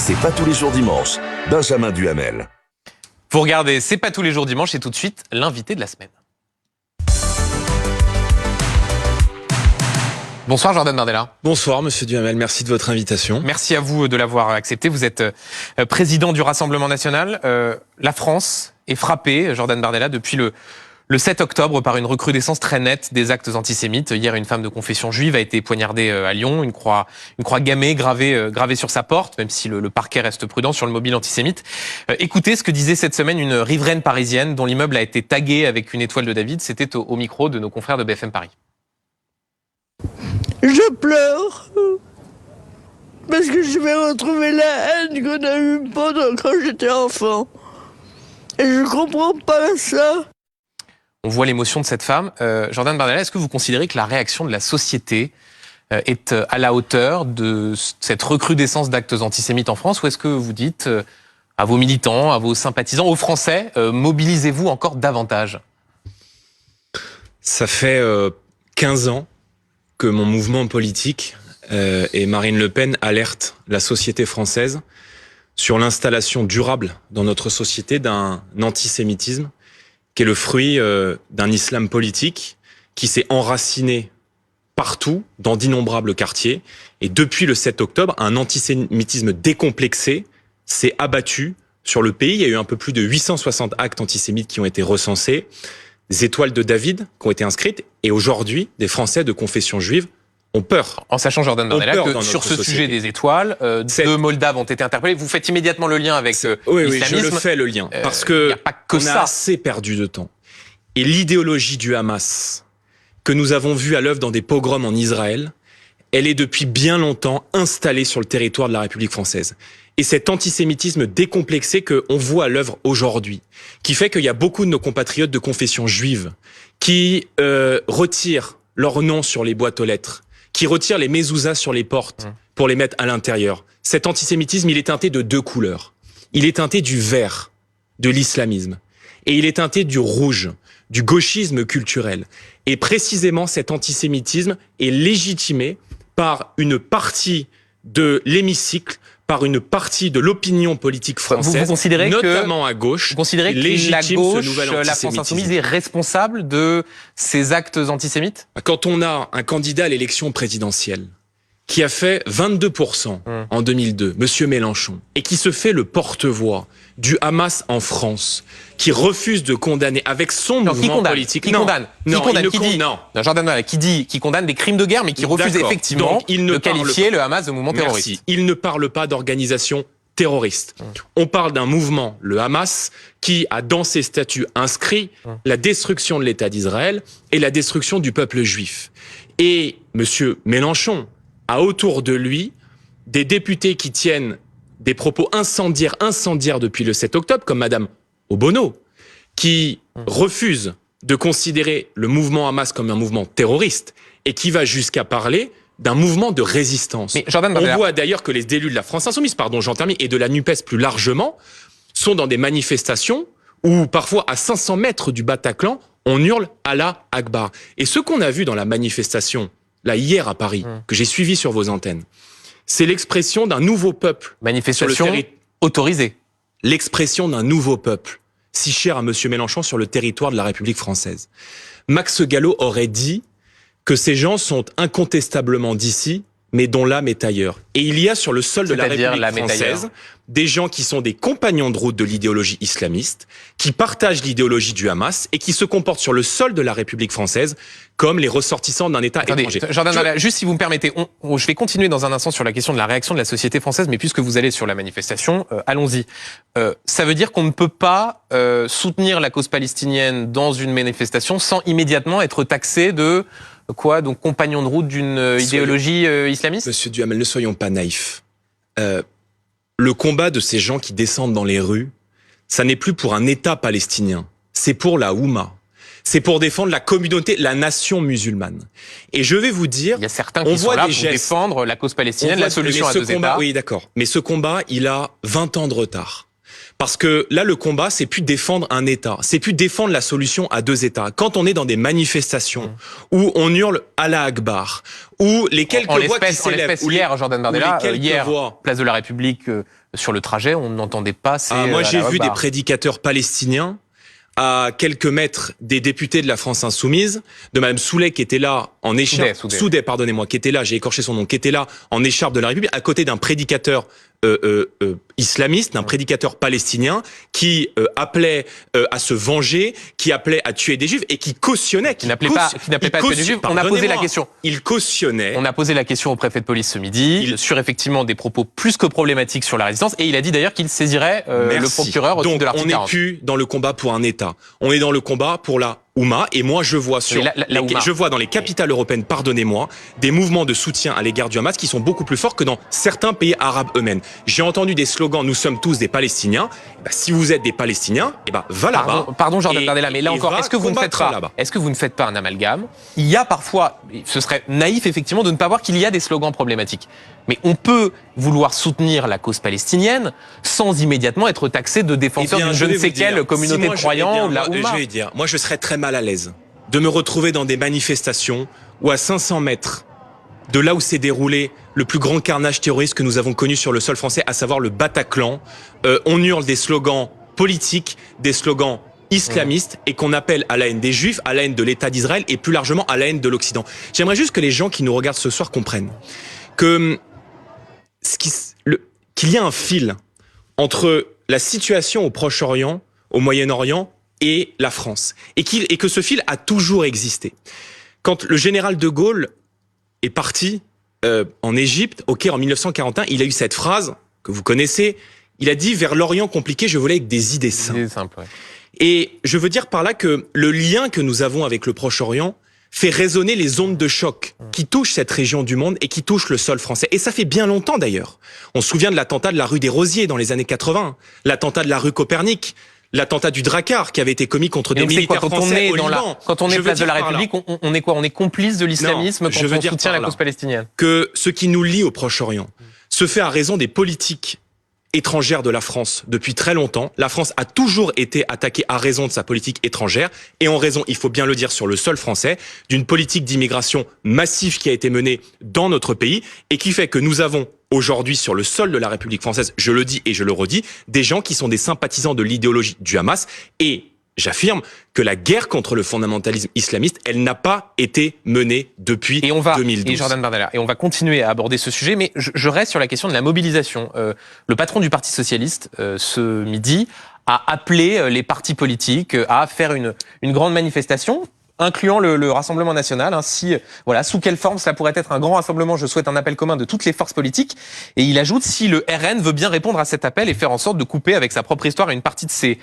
C'est pas tous les jours dimanche, Benjamin Duhamel. Vous regardez C'est pas tous les jours dimanche et tout de suite, l'invité de la semaine. Bonsoir Jordan Bardella. Bonsoir Monsieur Duhamel, merci de votre invitation. Merci à vous de l'avoir accepté. Vous êtes président du Rassemblement National. La France est frappée, Jordan Bardella, depuis le 7 octobre par une recrudescence très nette des actes antisémites. Hier, une femme de confession juive a été poignardée à Lyon, une croix gammée gravée sur sa porte, même si le parquet reste prudent sur le mobile antisémite. Écoutez ce que disait cette semaine une riveraine parisienne dont l'immeuble a été tagué avec une étoile de David. C'était au micro de nos confrères de BFM Paris. Je pleure parce que je vais retrouver la haine qu'on a eue pendant quand j'étais enfant. Et je comprends pas ça. On voit l'émotion de cette femme. Jordan Bardella, est-ce que vous considérez que la réaction de la société est à la hauteur de cette recrudescence d'actes antisémites en France, ou est-ce que vous dites à vos militants, à vos sympathisants, aux Français, mobilisez-vous encore davantage? Ça fait 15 ans que mon mouvement politique et Marine Le Pen alertent la société française sur l'installation durable dans notre société d'un antisémitisme qui est le fruit d'un islam politique qui s'est enraciné partout, dans d'innombrables quartiers. Et depuis le 7 octobre, un antisémitisme décomplexé s'est abattu sur le pays. Il y a eu un peu plus de 860 actes antisémites qui ont été recensés, des étoiles de David qui ont été inscrites, et aujourd'hui, des Français de confession juive ont peur. En sachant, Jordan Bardella, que sur ce sujet des étoiles, deux Moldaves ont été interpellés. Vous faites immédiatement le lien avec oui, l'islamisme. Oui, je le fais le lien. Parce que on a assez perdu de temps. Et l'idéologie du Hamas, que nous avons vue à l'œuvre dans des pogroms en Israël, elle est depuis bien longtemps installée sur le territoire de la République française. Et cet antisémitisme décomplexé qu'on voit à l'œuvre aujourd'hui, qui fait qu'il y a beaucoup de nos compatriotes de confession juive qui retirent leur nom sur les boîtes aux lettres, qui retirent les mezuzahs sur les portes pour les mettre à l'intérieur. Cet antisémitisme, il est teinté de deux couleurs. Il est teinté du vert, de l'islamisme, et il est teinté du rouge, du gauchisme culturel. Et précisément, cet antisémitisme est légitimé par une partie de l'hémicycle, par une partie de l'opinion politique française, vous considérez notamment à gauche, vous considérez que la gauche, la France Insoumise est responsable de ces actes antisémites? Quand on a un candidat à l'élection présidentielle qui a fait 22% en 2002, Monsieur Mélenchon, et qui se fait le porte-voix du Hamas en France, qui refuse de condamner avec son mouvement politique... Qui condamne qui condamne des crimes de guerre, mais qui refuse effectivement de qualifier le Hamas de mouvement terroriste. Merci. Il ne parle pas d'organisation terroriste. On parle d'un mouvement, le Hamas, qui a dans ses statuts inscrit la destruction de l'État d'Israël et la destruction du peuple juif. Et Monsieur Mélenchon a autour de lui des députés qui tiennent des propos incendiaires depuis le 7 octobre, comme Madame Obono, qui refuse de considérer le mouvement Hamas comme un mouvement terroriste et qui va jusqu'à parler d'un mouvement de résistance. Mais Jordan Bardella, on voit d'ailleurs que les élus de la France Insoumise, j'en termine, et de la NUPES plus largement, sont dans des manifestations où parfois à 500 mètres du Bataclan, on hurle Allah Akbar. Et ce qu'on a vu dans la manifestation, là hier à Paris, que j'ai suivi sur vos antennes, c'est l'expression d'un nouveau peuple. Manifestation autorisée. L'expression d'un nouveau peuple, si cher à Monsieur Mélenchon sur le territoire de la République française. Max Gallo aurait dit que ces gens sont incontestablement d'ici, mais dont l'âme est ailleurs. Et il y a sur le sol de la République française des gens qui sont des compagnons de route de l'idéologie islamiste, qui partagent l'idéologie du Hamas et qui se comportent sur le sol de la République française comme les ressortissants d'un État étranger. Jordan, juste si vous me permettez, je vais continuer dans un instant sur la question de la réaction de la société française, mais puisque vous allez sur la manifestation, allons-y. Ça veut dire qu'on ne peut pas soutenir la cause palestinienne dans une manifestation sans immédiatement être taxé de quoi, donc compagnon de route d'une idéologie islamiste? Monsieur Duhamel, ne soyons pas naïfs. Le combat de ces gens qui descendent dans les rues, ça n'est plus pour un État palestinien, c'est pour la Oumma. C'est pour défendre la communauté, la nation musulmane. Et je vais vous dire... Il y a certains qui sont là pour défendre la cause palestinienne, la solution à deux États. Oui, d'accord. Mais ce combat, il a 20 ans de retard. Parce que là, le combat, c'est plus défendre un État, c'est plus défendre la solution à deux États. Quand on est dans des manifestations où on hurle Allah Akbar, où les quelques voix qui s'élèvent... hier, Jordan Bardella, hier, place de la République, sur le trajet, on n'entendait pas ces... moi, j'ai vu des prédicateurs palestiniens à quelques mètres des députés de la France Insoumise, de Madame Soulet qui était là en écharpe... Soudet, pardonnez-moi, qui était là, j'ai écorché son nom, qui était là en écharpe de la République, à côté d'un prédicateur islamiste, d'un prédicateur palestinien qui appelait à se venger, qui appelait à tuer des juifs et qui cautionnait, qui n'appelait pas à tuer des juifs. On a posé la question. Il cautionnait. On a posé la question au préfet de police ce midi sur effectivement des propos plus que problématiques sur la résistance et il a dit d'ailleurs qu'il saisirait le procureur au titre de l'article 40. Donc on n'est plus dans le combat pour un État. On est dans le combat pour la Oumma, et moi je vois je vois dans les capitales européennes, pardonnez-moi, des mouvements de soutien à l'égard du Hamas qui sont beaucoup plus forts que dans certains pays arabes eux-mêmes. J'ai entendu des slogans, nous sommes tous des Palestiniens. Si vous êtes des Palestiniens, va là-bas. Pardon Jordan Bardella, mais là encore, est-ce que vous ne faites pas un amalgame? Il y a parfois, ce serait naïf effectivement de ne pas voir qu'il y a des slogans problématiques. Mais on peut vouloir soutenir la cause palestinienne sans immédiatement être taxé de défenseur d'une je ne sais quelle communauté de croyants ou de la Oumma. Je vais dire, moi je serais très mal à l'aise de me retrouver dans des manifestations où à 500 mètres de là où s'est déroulé le plus grand carnage terroriste que nous avons connu sur le sol français, à savoir le Bataclan, on hurle des slogans politiques, des slogans islamistes et qu'on appelle à la haine des Juifs, à la haine de l'État d'Israël et plus largement à la haine de l'Occident. J'aimerais juste que les gens qui nous regardent ce soir comprennent que qu'il y a un fil entre la situation au Proche-Orient, au Moyen-Orient et la France. Et que ce fil a toujours existé. Quand le général de Gaulle est parti en Égypte, au Caire en 1941, il a eu cette phrase que vous connaissez. Il a dit « Vers l'Orient compliqué, je volais avec des idées simples ». Et je veux dire par là que le lien que nous avons avec le Proche-Orient fait résonner les ondes de choc qui touchent cette région du monde et qui touchent le sol français. Et ça fait bien longtemps d'ailleurs. On se souvient de l'attentat de la rue des Rosiers dans les années 80, l'attentat de la rue Copernic, l'attentat du Drakkar qui avait été commis contre des militaires français au Liban. Quand on est place de la République, on est quoi? On est complice de l'islamisme quand on soutient la cause palestinienne. Que ce qui nous lie au Proche-Orient se fait à raison des politiques étrangère de la France depuis très longtemps. La France a toujours été attaquée à raison de sa politique étrangère et en raison, il faut bien le dire, sur le sol français, d'une politique d'immigration massive qui a été menée dans notre pays et qui fait que nous avons aujourd'hui sur le sol de la République française, je le dis et je le redis, des gens qui sont des sympathisants de l'idéologie du Hamas et j'affirme que la guerre contre le fondamentalisme islamiste, elle n'a pas été menée depuis 2012. Et Jordan Bardella, et on va continuer à aborder ce sujet, mais je reste sur la question de la mobilisation. Le patron du Parti socialiste, ce midi, a appelé les partis politiques à faire une grande manifestation, incluant le Rassemblement national. Ainsi, voilà, sous quelle forme cela pourrait être un grand rassemblement? Je souhaite un appel commun de toutes les forces politiques. Et il ajoute, si le RN veut bien répondre à cet appel et faire en sorte de couper avec sa propre histoire une partie de ses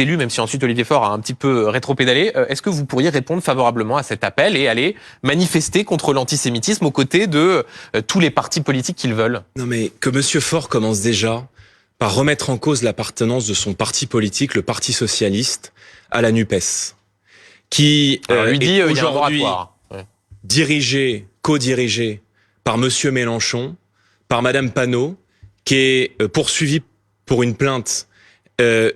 élus, même si ensuite Olivier Faure a un petit peu rétropédalé, est-ce que vous pourriez répondre favorablement à cet appel et aller manifester contre l'antisémitisme aux côtés de tous les partis politiques qu'ils veulent? Non mais que Monsieur Faure commence déjà par remettre en cause l'appartenance de son parti politique, le Parti socialiste, à la NUPES. Qui est aujourd'hui co-dirigé par Monsieur Mélenchon, par Madame Panot, qui est poursuivie pour une plainte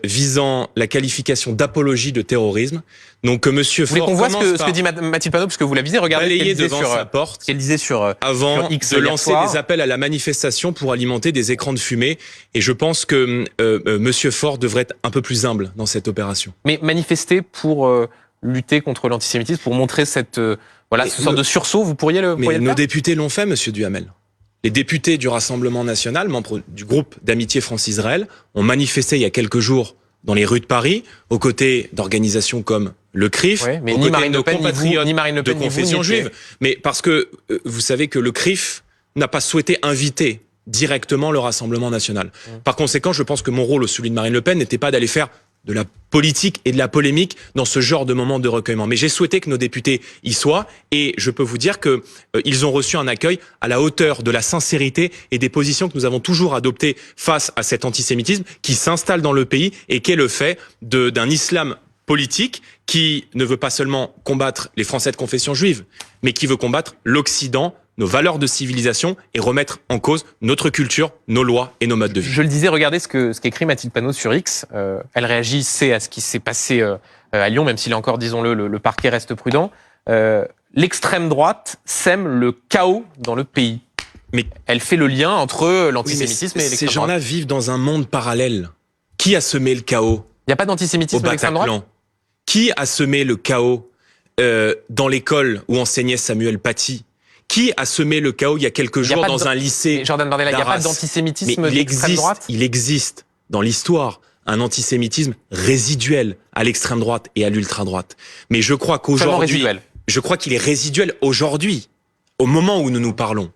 visant la qualification d'apologie de terrorisme. Donc Monsieur Faure, vous voulez qu'on voit ce que dit Mathilde Panot, parce que vous la visez, regardez ce qu'elle disait sur avant X de lancer des appels à la manifestation pour alimenter des écrans de fumée. Et je pense que Monsieur Faure devrait être un peu plus humble dans cette opération. Mais manifester pour lutter contre l'antisémitisme, pour montrer cette ce sorte de sursaut, vous pourriez le faire. Nos députés l'ont fait, Monsieur Duhamel. Les députés du Rassemblement national, membres du groupe d'amitié France-Israël, ont manifesté il y a quelques jours dans les rues de Paris, aux côtés d'organisations comme le CRIF, mais aux ni côtés Marine de Le Pen, compatriotes ni Marine Le Pen, de confession juive. Mais parce que vous savez que le CRIF n'a pas souhaité inviter directement le Rassemblement national. Par conséquent, je pense que mon rôle, celui de Marine Le Pen, n'était pas d'aller faire de la politique et de la polémique dans ce genre de moment de recueillement. Mais j'ai souhaité que nos députés y soient et je peux vous dire que ils ont reçu un accueil à la hauteur de la sincérité et des positions que nous avons toujours adoptées face à cet antisémitisme qui s'installe dans le pays et qui est le fait d'un islam politique qui ne veut pas seulement combattre les Français de confession juive, mais qui veut combattre l'Occident, nos valeurs de civilisation et remettre en cause notre culture, nos lois et nos modes de vie. Je le disais, regardez ce qu'écrit Mathilde Panot sur X. Elle réagissait à ce qui s'est passé à Lyon, même s'il est encore, disons-le, le parquet reste prudent. L'extrême droite sème le chaos dans le pays. Mais elle fait le lien entre l'antisémitisme et l'extrême droite. Ces gens-là vivent dans un monde parallèle. Qui a semé le chaos? Il n'y a pas d'antisémitisme à l'extrême droite? Qui a semé le chaos dans l'école où enseignait Samuel Paty? Qui a semé le chaos il y a quelques jours dans un lycée? Jordan Bardella, il n'y a pas d'antisémitisme d'extrême droite? Il existe dans l'histoire un antisémitisme résiduel à l'extrême droite et à l'ultra-droite. Mais je crois qu'aujourd'hui, je crois qu'il est résiduel aujourd'hui, au moment où nous nous parlons.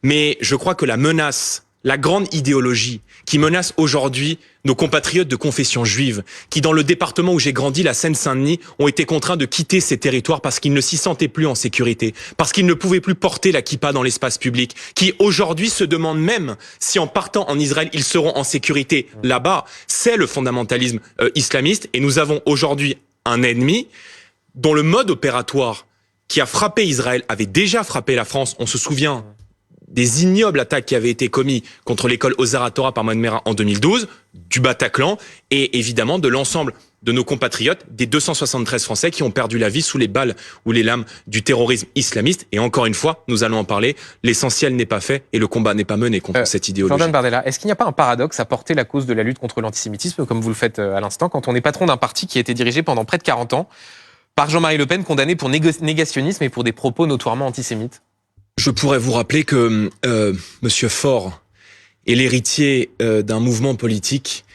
Mais je crois que la menace, la grande idéologie qui menace aujourd'hui nos compatriotes de confession juive, qui dans le département où j'ai grandi, la Seine-Saint-Denis, ont été contraints de quitter ces territoires parce qu'ils ne s'y sentaient plus en sécurité, parce qu'ils ne pouvaient plus porter la kippa dans l'espace public, qui aujourd'hui se demandent même si en partant en Israël, ils seront en sécurité là-bas. C'est le fondamentalisme islamiste et nous avons aujourd'hui un ennemi dont le mode opératoire qui a frappé Israël avait déjà frappé la France. On se souvient des ignobles attaques qui avaient été commises contre l'école Ozar Torah par Mohamed Merah en 2012, du Bataclan, et évidemment de l'ensemble de nos compatriotes, des 273 Français qui ont perdu la vie sous les balles ou les lames du terrorisme islamiste. Et encore une fois, nous allons en parler, l'essentiel n'est pas fait et le combat n'est pas mené contre cette idéologie. Jordan Bardella, est-ce qu'il n'y a pas un paradoxe à porter la cause de la lutte contre l'antisémitisme, comme vous le faites à l'instant, quand on est patron d'un parti qui a été dirigé pendant près de 40 ans par Jean-Marie Le Pen, condamné pour négationnisme et pour des propos notoirement antisémites? Je pourrais vous rappeler que Monsieur Faure est l'héritier d'un mouvement politique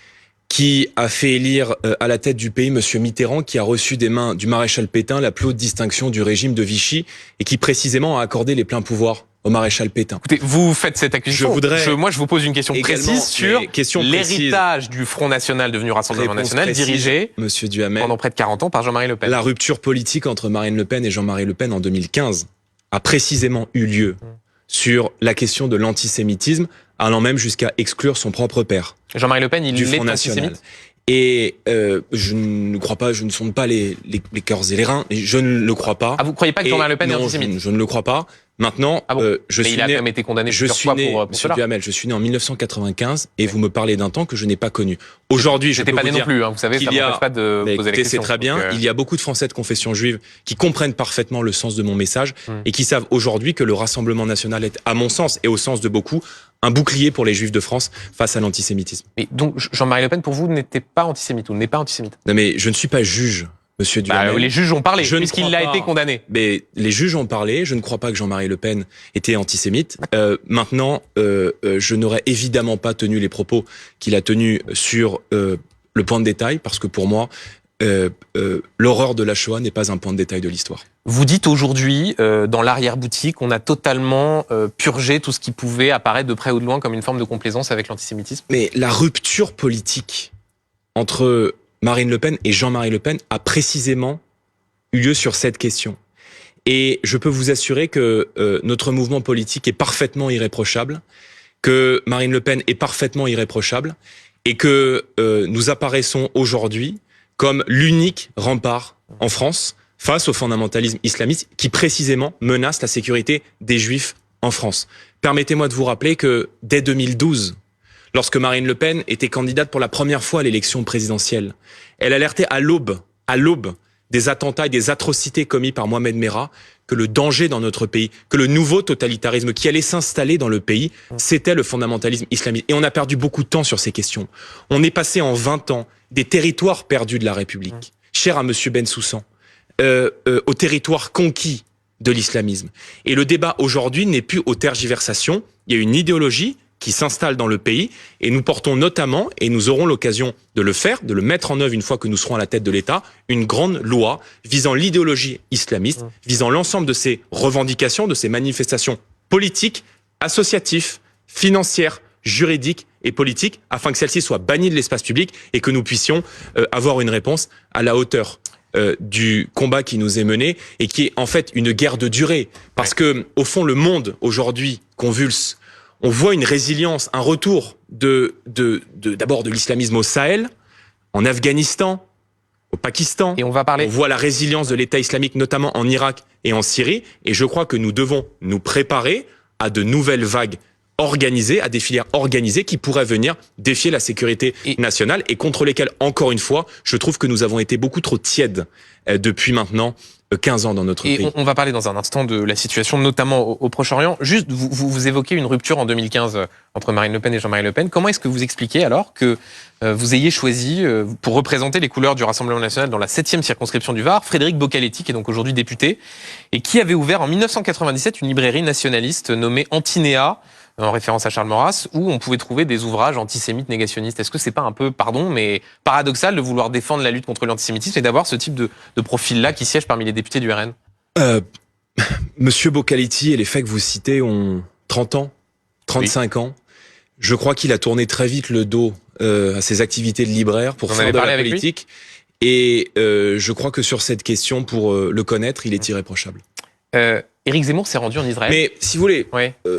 qui a fait élire à la tête du pays Monsieur Mitterrand, qui a reçu des mains du maréchal Pétain la plus haute distinction du régime de Vichy et qui précisément a accordé les pleins pouvoirs au maréchal Pétain. Écoutez, vous faites cette accusation. Moi, je vous pose une question précise sur l'héritage du Front National devenu Rassemblement National, dirigé Monsieur Duhamel, pendant près de 40 ans par Jean-Marie Le Pen. La rupture politique entre Marine Le Pen et Jean-Marie Le Pen en 2015 a précisément eu lieu sur la question de l'antisémitisme, allant même jusqu'à exclure son propre père. Jean-Marie Le Pen, il est antisémite ? Et je ne crois pas, je ne sonde pas les cœurs et les reins, et je ne le crois pas. Ah, vous croyez pas que Jean-Marie Le Pen est antisémite ? Je ne le crois pas. Maintenant, il a quand même été condamné plusieurs fois pour Monsieur Duhamel, je suis né en 1995 et vous me parlez d'un temps que je n'ai pas connu. Aujourd'hui, je peux pas vous né dire non plus, hein, vous savez, ça m'empêche pas de poser la question. C'est très bien. Il y a beaucoup de Français de confession juive qui comprennent parfaitement le sens de mon message et qui savent aujourd'hui que le Rassemblement National est, à mon sens et au sens de beaucoup, un bouclier pour les Juifs de France face à l'antisémitisme. Mais donc, Jean-Marie Le Pen, pour vous, n'était pas antisémite ou n'est pas antisémite ? Non, mais je ne suis pas juge, Monsieur Duhamel. Les juges ont parlé, puisqu'il a été condamné. Mais les juges ont parlé. Je ne crois pas que Jean-Marie Le Pen était antisémite. Maintenant, je n'aurais évidemment pas tenu les propos qu'il a tenus sur le point de détail, parce que pour moi, l'horreur de la Shoah n'est pas un point de détail de l'histoire. Vous dites aujourd'hui, dans l'arrière-boutique, on a totalement purgé tout ce qui pouvait apparaître de près ou de loin comme une forme de complaisance avec l'antisémitisme. Mais la rupture politique entre Marine Le Pen et Jean-Marie Le Pen a précisément eu lieu sur cette question. Et je peux vous assurer que notre mouvement politique est parfaitement irréprochable, que Marine Le Pen est parfaitement irréprochable, et que nous apparaissons aujourd'hui comme l'unique rempart en France face au fondamentalisme islamiste qui précisément menace la sécurité des Juifs en France. Permettez-moi de vous rappeler que dès 2012, lorsque Marine Le Pen était candidate pour la première fois à l'élection présidentielle, elle alertait à l'aube des attentats et des atrocités commis par Mohamed Merah, que le danger dans notre pays, que le nouveau totalitarisme qui allait s'installer dans le pays, c'était le fondamentalisme islamiste. Et on a perdu beaucoup de temps sur ces questions. On est passé en 20 ans des territoires perdus de la République, chers à Monsieur Bensoussan, aux territoires conquis de l'islamisme. Et le débat aujourd'hui n'est plus aux tergiversations. Il y a une idéologie qui s'installe dans le pays et nous portons notamment, et nous aurons l'occasion de le faire, de le mettre en œuvre une fois que nous serons à la tête de l'État, une grande loi visant l'idéologie islamiste, visant l'ensemble de ces revendications, de ces manifestations politiques, associatives, financières, juridiques et politiques, afin que celles-ci soient bannies de l'espace public et que nous puissions avoir une réponse à la hauteur du combat qui nous est mené et qui est en fait une guerre de durée. Parce que, au fond, le monde aujourd'hui convulse. On voit une résilience, un retour d'abord de l'islamisme au Sahel, en Afghanistan, au Pakistan. Et on va parler. On voit la résilience de l'État islamique, notamment en Irak et en Syrie. Et je crois que nous devons nous préparer à de nouvelles vagues organisées, à des filières organisées qui pourraient venir défier la sécurité nationale et contre lesquelles, encore une fois, je trouve que nous avons été beaucoup trop tièdes depuis maintenant 15 ans dans notre pays. On va parler dans un instant de la situation, notamment au Proche-Orient. Juste, vous évoquez une rupture en 2015 entre Marine Le Pen et Jean-Marie Le Pen. Comment est-ce que vous expliquez alors que vous ayez choisi, pour représenter les couleurs du Rassemblement national dans la 7e circonscription du Var, Frédéric Bocaletti, qui est donc aujourd'hui député, et qui avait ouvert en 1997 une librairie nationaliste nommée Antinéa, en référence à Charles Maurras, où on pouvait trouver des ouvrages antisémites négationnistes. Est-ce que c'est pas un peu, pardon, mais paradoxal de vouloir défendre la lutte contre l'antisémitisme et d'avoir ce type de profil-là qui siège parmi les députés du RN? Monsieur Bocaletti et les faits que vous citez ont 30 ans, 35 ans. Je crois qu'il a tourné très vite le dos à ses activités de libraire pour faire de la politique. Et je crois que sur cette question, pour le connaître, il est irréprochable. Éric Zemmour s'est rendu en Israël. Mais si vous voulez,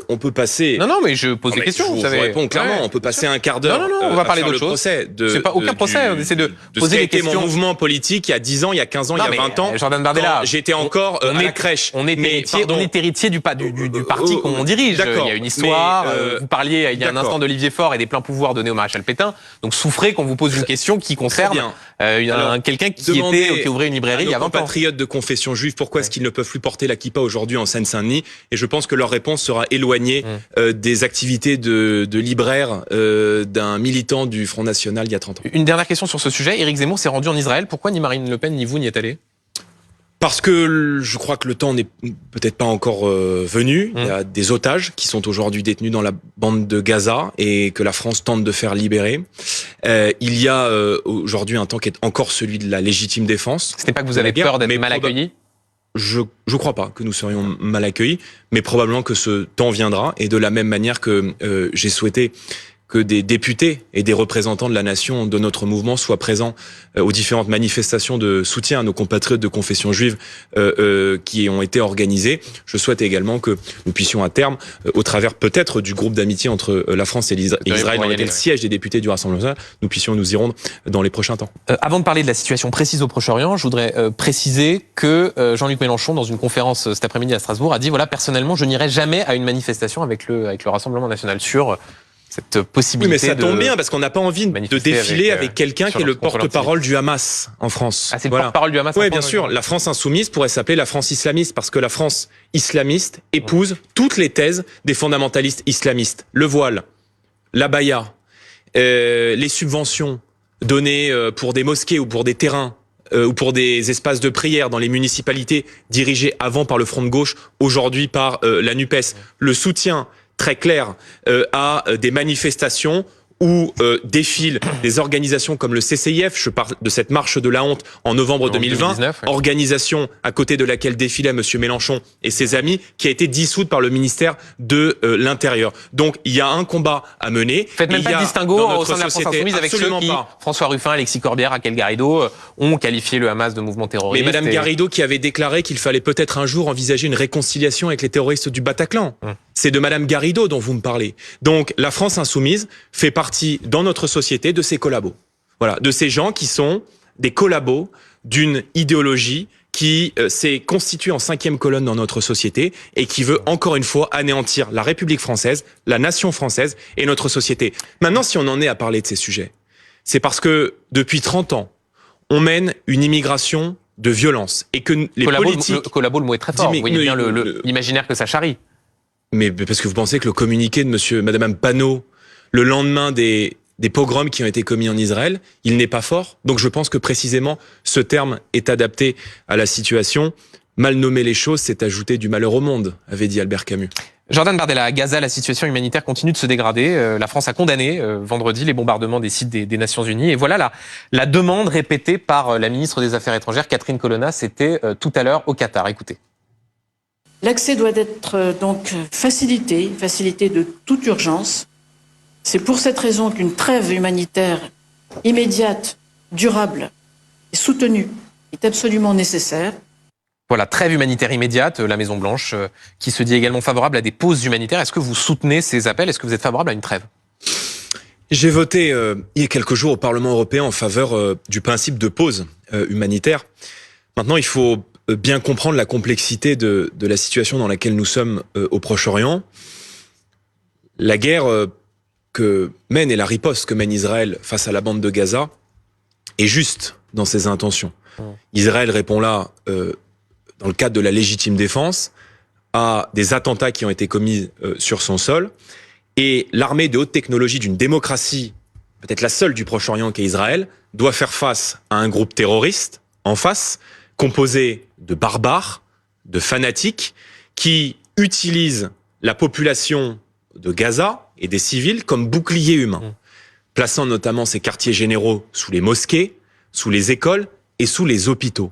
on peut passer... Non, mais je pose des questions. Je vous réponds clairement, on peut passer un quart d'heure on va parler d'autre chose. C'est pas aucun procès, on essaie de poser des questions. Mon mouvement politique il y a 10 ans, il y a 15 ans, il y a 20 ans. Jordan Bardella, j'étais encore à la crèche. On est héritier du parti qu'on dirige. Il y a une histoire. Vous parliez il y a un instant d'Olivier Faure et des pleins pouvoirs donnés au maréchal Pétain. Donc souffrez qu'on vous pose une question qui concerne quelqu'un qui ouvrait une librairie il y a 20 ans. Compatriotes de confession juive, pourquoi est-ce qu'ils ne peuvent plus porter la kippa aujourd'hui en Seine-Saint-Denis? Et je pense que leur réponse sera éloignée des activités de libraire d'un militant du Front National il y a 30 ans. Une dernière question sur ce sujet. Éric Zemmour s'est rendu en Israël. Pourquoi ni Marine Le Pen ni vous n'y êtes allés? Parce que je crois que le temps n'est peut-être pas encore venu. Il y a des otages qui sont aujourd'hui détenus dans la bande de Gaza et que la France tente de faire libérer. Il y a aujourd'hui un temps qui est encore celui de la légitime défense. Ce n'est pas que vous avez peur d'être mal accueillis? Je crois pas que nous serions mal accueillis, mais probablement que ce temps viendra. Et de la même manière que j'ai souhaité que des députés et des représentants de la nation de notre mouvement soient présents aux différentes manifestations de soutien à nos compatriotes de confession juive qui ont été organisées. Je souhaite également que nous puissions à terme, au travers peut-être du groupe d'amitié entre la France et Israël, dans lequel siège des députés du Rassemblement national, nous puissions nous y rendre dans les prochains temps. Avant de parler de la situation précise au Proche-Orient, je voudrais préciser que Jean-Luc Mélenchon, dans une conférence cet après-midi à Strasbourg, a dit voilà, personnellement, je n'irai jamais à une manifestation avec le Rassemblement national sur cette possibilité. Oui, mais ça tombe bien parce qu'on n'a pas envie de défiler avec quelqu'un qui est le porte-parole du Hamas en France. Ah, c'est le porte-parole du Hamas. Oui, bien sûr. La France insoumise pourrait s'appeler la France islamiste parce que la France islamiste épouse toutes les thèses des fondamentalistes islamistes. Le voile, l'abaya, les subventions données pour des mosquées ou pour des terrains ou pour des espaces de prière dans les municipalités dirigées avant par le Front de gauche, aujourd'hui par la NUPES. Le soutien très clair à des manifestations où défilent des organisations comme le CCIF, je parle de cette marche de la honte en novembre 2020, organisation à côté de laquelle défilait M. Mélenchon et ses amis, qui a été dissoute par le ministère de l'Intérieur. Donc il y a un combat à mener. Faites même pas de distinguo au sein de la France insoumise avec ceux qui, François Ruffin, Alexis Corbière, Raquel Garrido, ont qualifié le Hamas de mouvement terroriste. Mais Mme Garrido qui avait déclaré qu'il fallait peut-être un jour envisager une réconciliation avec les terroristes du Bataclan. C'est de Mme Garrido dont vous me parlez. Donc la France insoumise fait partie dans notre société de ces collabos. Voilà, de ces gens qui sont des collabos d'une idéologie qui s'est constituée en 5e colonne dans notre société et qui veut encore une fois anéantir la République française, la nation française et notre société. Maintenant, si on en est à parler de ces sujets, c'est parce que depuis 30 ans, on mène une immigration de violence et que les politiques... Collabo, le mot est très fort. Vous voyez bien l'imaginaire que ça charrie. Mais parce que vous pensez que le communiqué de Madame Panot, le lendemain des pogroms qui ont été commis en Israël, il n'est pas fort. Donc je pense que précisément ce terme est adapté à la situation. Mal nommer les choses, c'est ajouter du malheur au monde, avait dit Albert Camus. Jordan Bardella, à Gaza, la situation humanitaire continue de se dégrader. La France a condamné vendredi les bombardements des sites des Nations Unies. Et voilà la demande répétée par la ministre des Affaires étrangères, Catherine Colonna, c'était tout à l'heure au Qatar. Écoutez. L'accès doit être donc facilité de toute urgence. C'est pour cette raison qu'une trêve humanitaire immédiate, durable et soutenue est absolument nécessaire. Voilà, trêve humanitaire immédiate, la Maison-Blanche qui se dit également favorable à des pauses humanitaires. Est-ce que vous soutenez ces appels? Est-ce que vous êtes favorable à une trêve? J'ai voté il y a quelques jours au Parlement européen en faveur du principe de pause humanitaire. Maintenant, il faut bien comprendre la complexité de la situation dans laquelle nous sommes au Proche-Orient. La guerre que mène et la riposte que mène Israël face à la bande de Gaza est juste dans ses intentions. Israël répond là, dans le cadre de la légitime défense, à des attentats qui ont été commis sur son sol. Et l'armée de haute technologie d'une démocratie, peut-être la seule du Proche-Orient qu'est Israël, doit faire face à un groupe terroriste en face, composé de barbares, de fanatiques, qui utilisent la population de Gaza et des civils comme bouclier humain, plaçant notamment ces quartiers généraux sous les mosquées, sous les écoles et sous les hôpitaux.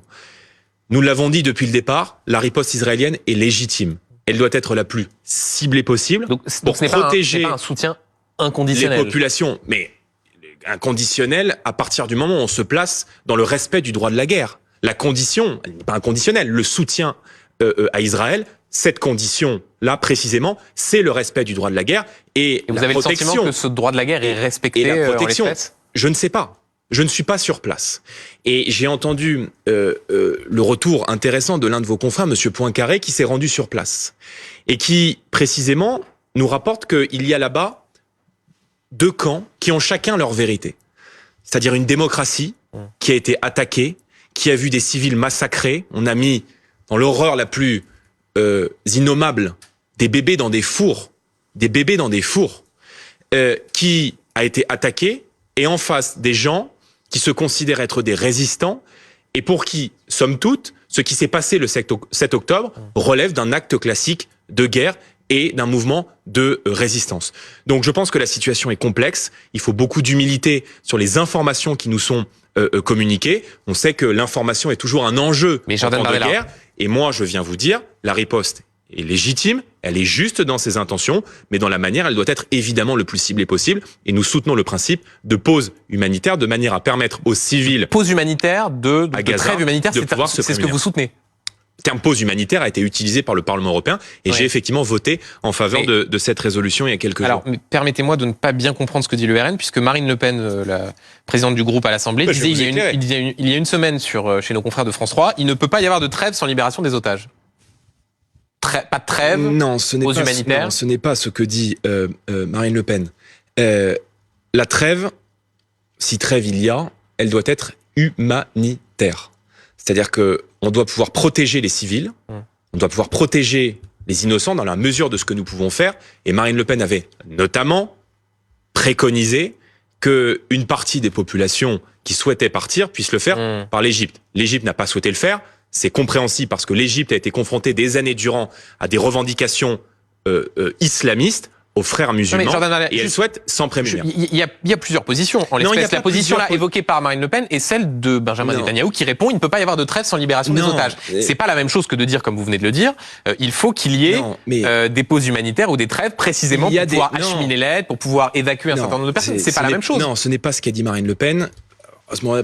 Nous l'avons dit depuis le départ, la riposte israélienne est légitime. Elle doit être la plus ciblée possible pour protéger pas un soutien inconditionnel. Les populations. Mais inconditionnel à partir du moment où on se place dans le respect du droit de la guerre. La condition, elle n'est pas inconditionnelle. Le soutien à Israël, cette condition-là précisément, c'est le respect du droit de la guerre et vous la avez protection. Le sentiment que ce droit de la guerre est respecté et la protection, en l'espèce ? je ne sais pas. Je ne suis pas sur place. Et j'ai entendu le retour intéressant de l'un de vos confrères, Monsieur Poincaré, qui s'est rendu sur place. Et qui, précisément, nous rapporte qu'il y a là-bas 2 camps qui ont chacun leur vérité. C'est-à-dire une démocratie qui a été attaquée, qui a vu des civils massacrés. On a mis dans l'horreur la plus innommable des bébés dans des fours. Des bébés dans des fours. Qui a été attaquée. Et en face, des gens qui se considèrent être des résistants et pour qui, somme toute, ce qui s'est passé le 7 octobre relève d'un acte classique de guerre et d'un mouvement de résistance. Donc je pense que la situation est complexe, il faut beaucoup d'humilité sur les informations qui nous sont communiquées. On sait que l'information est toujours un enjeu en temps de guerre, et moi je viens vous dire, la riposte est légitime, elle est juste dans ses intentions, mais dans la manière, elle doit être évidemment le plus ciblée possible. Et nous soutenons le principe de pause humanitaire de manière à permettre aux civils... Pause humanitaire de Gaza, trêve humanitaire, c'est ce que vous soutenez. Le terme pause humanitaire a été utilisé par le Parlement européen et j'ai effectivement voté en faveur de cette résolution il y a quelques jours. Alors, permettez-moi de ne pas bien comprendre ce que dit le RN, puisque Marine Le Pen, la présidente du groupe à l'Assemblée, disait il y a une semaine chez nos confrères de France 3, il ne peut pas y avoir de trêve sans libération des otages. Pas de trêve, non, ce n'est pas ce que dit Marine Le Pen. La trêve, si trêve il y a, elle doit être humanitaire. C'est-à-dire que on doit pouvoir protéger les civils, on doit pouvoir protéger les innocents dans la mesure de ce que nous pouvons faire. Et Marine Le Pen avait notamment préconisé qu'une partie des populations qui souhaitaient partir puissent le faire par l'Égypte. L'Égypte n'a pas souhaité le faire. C'est compréhensible parce que l'Égypte a été confrontée des années durant à des revendications islamistes aux frères musulmans et elle souhaite s'en prémunir. Il y a plusieurs positions. En l'espèce, la position là évoquée par Marine Le Pen est celle de Benjamin Netanyahou qui répond il ne peut pas y avoir de trêve sans libération des otages. C'est pas la même chose que de dire, comme vous venez de le dire, il faut qu'il y ait des pauses humanitaires ou des trêves précisément pour pouvoir acheminer l'aide, pour pouvoir évacuer un certain nombre de personnes. C'est pas la même chose. Non, ce n'est pas ce qu'a dit Marine Le Pen.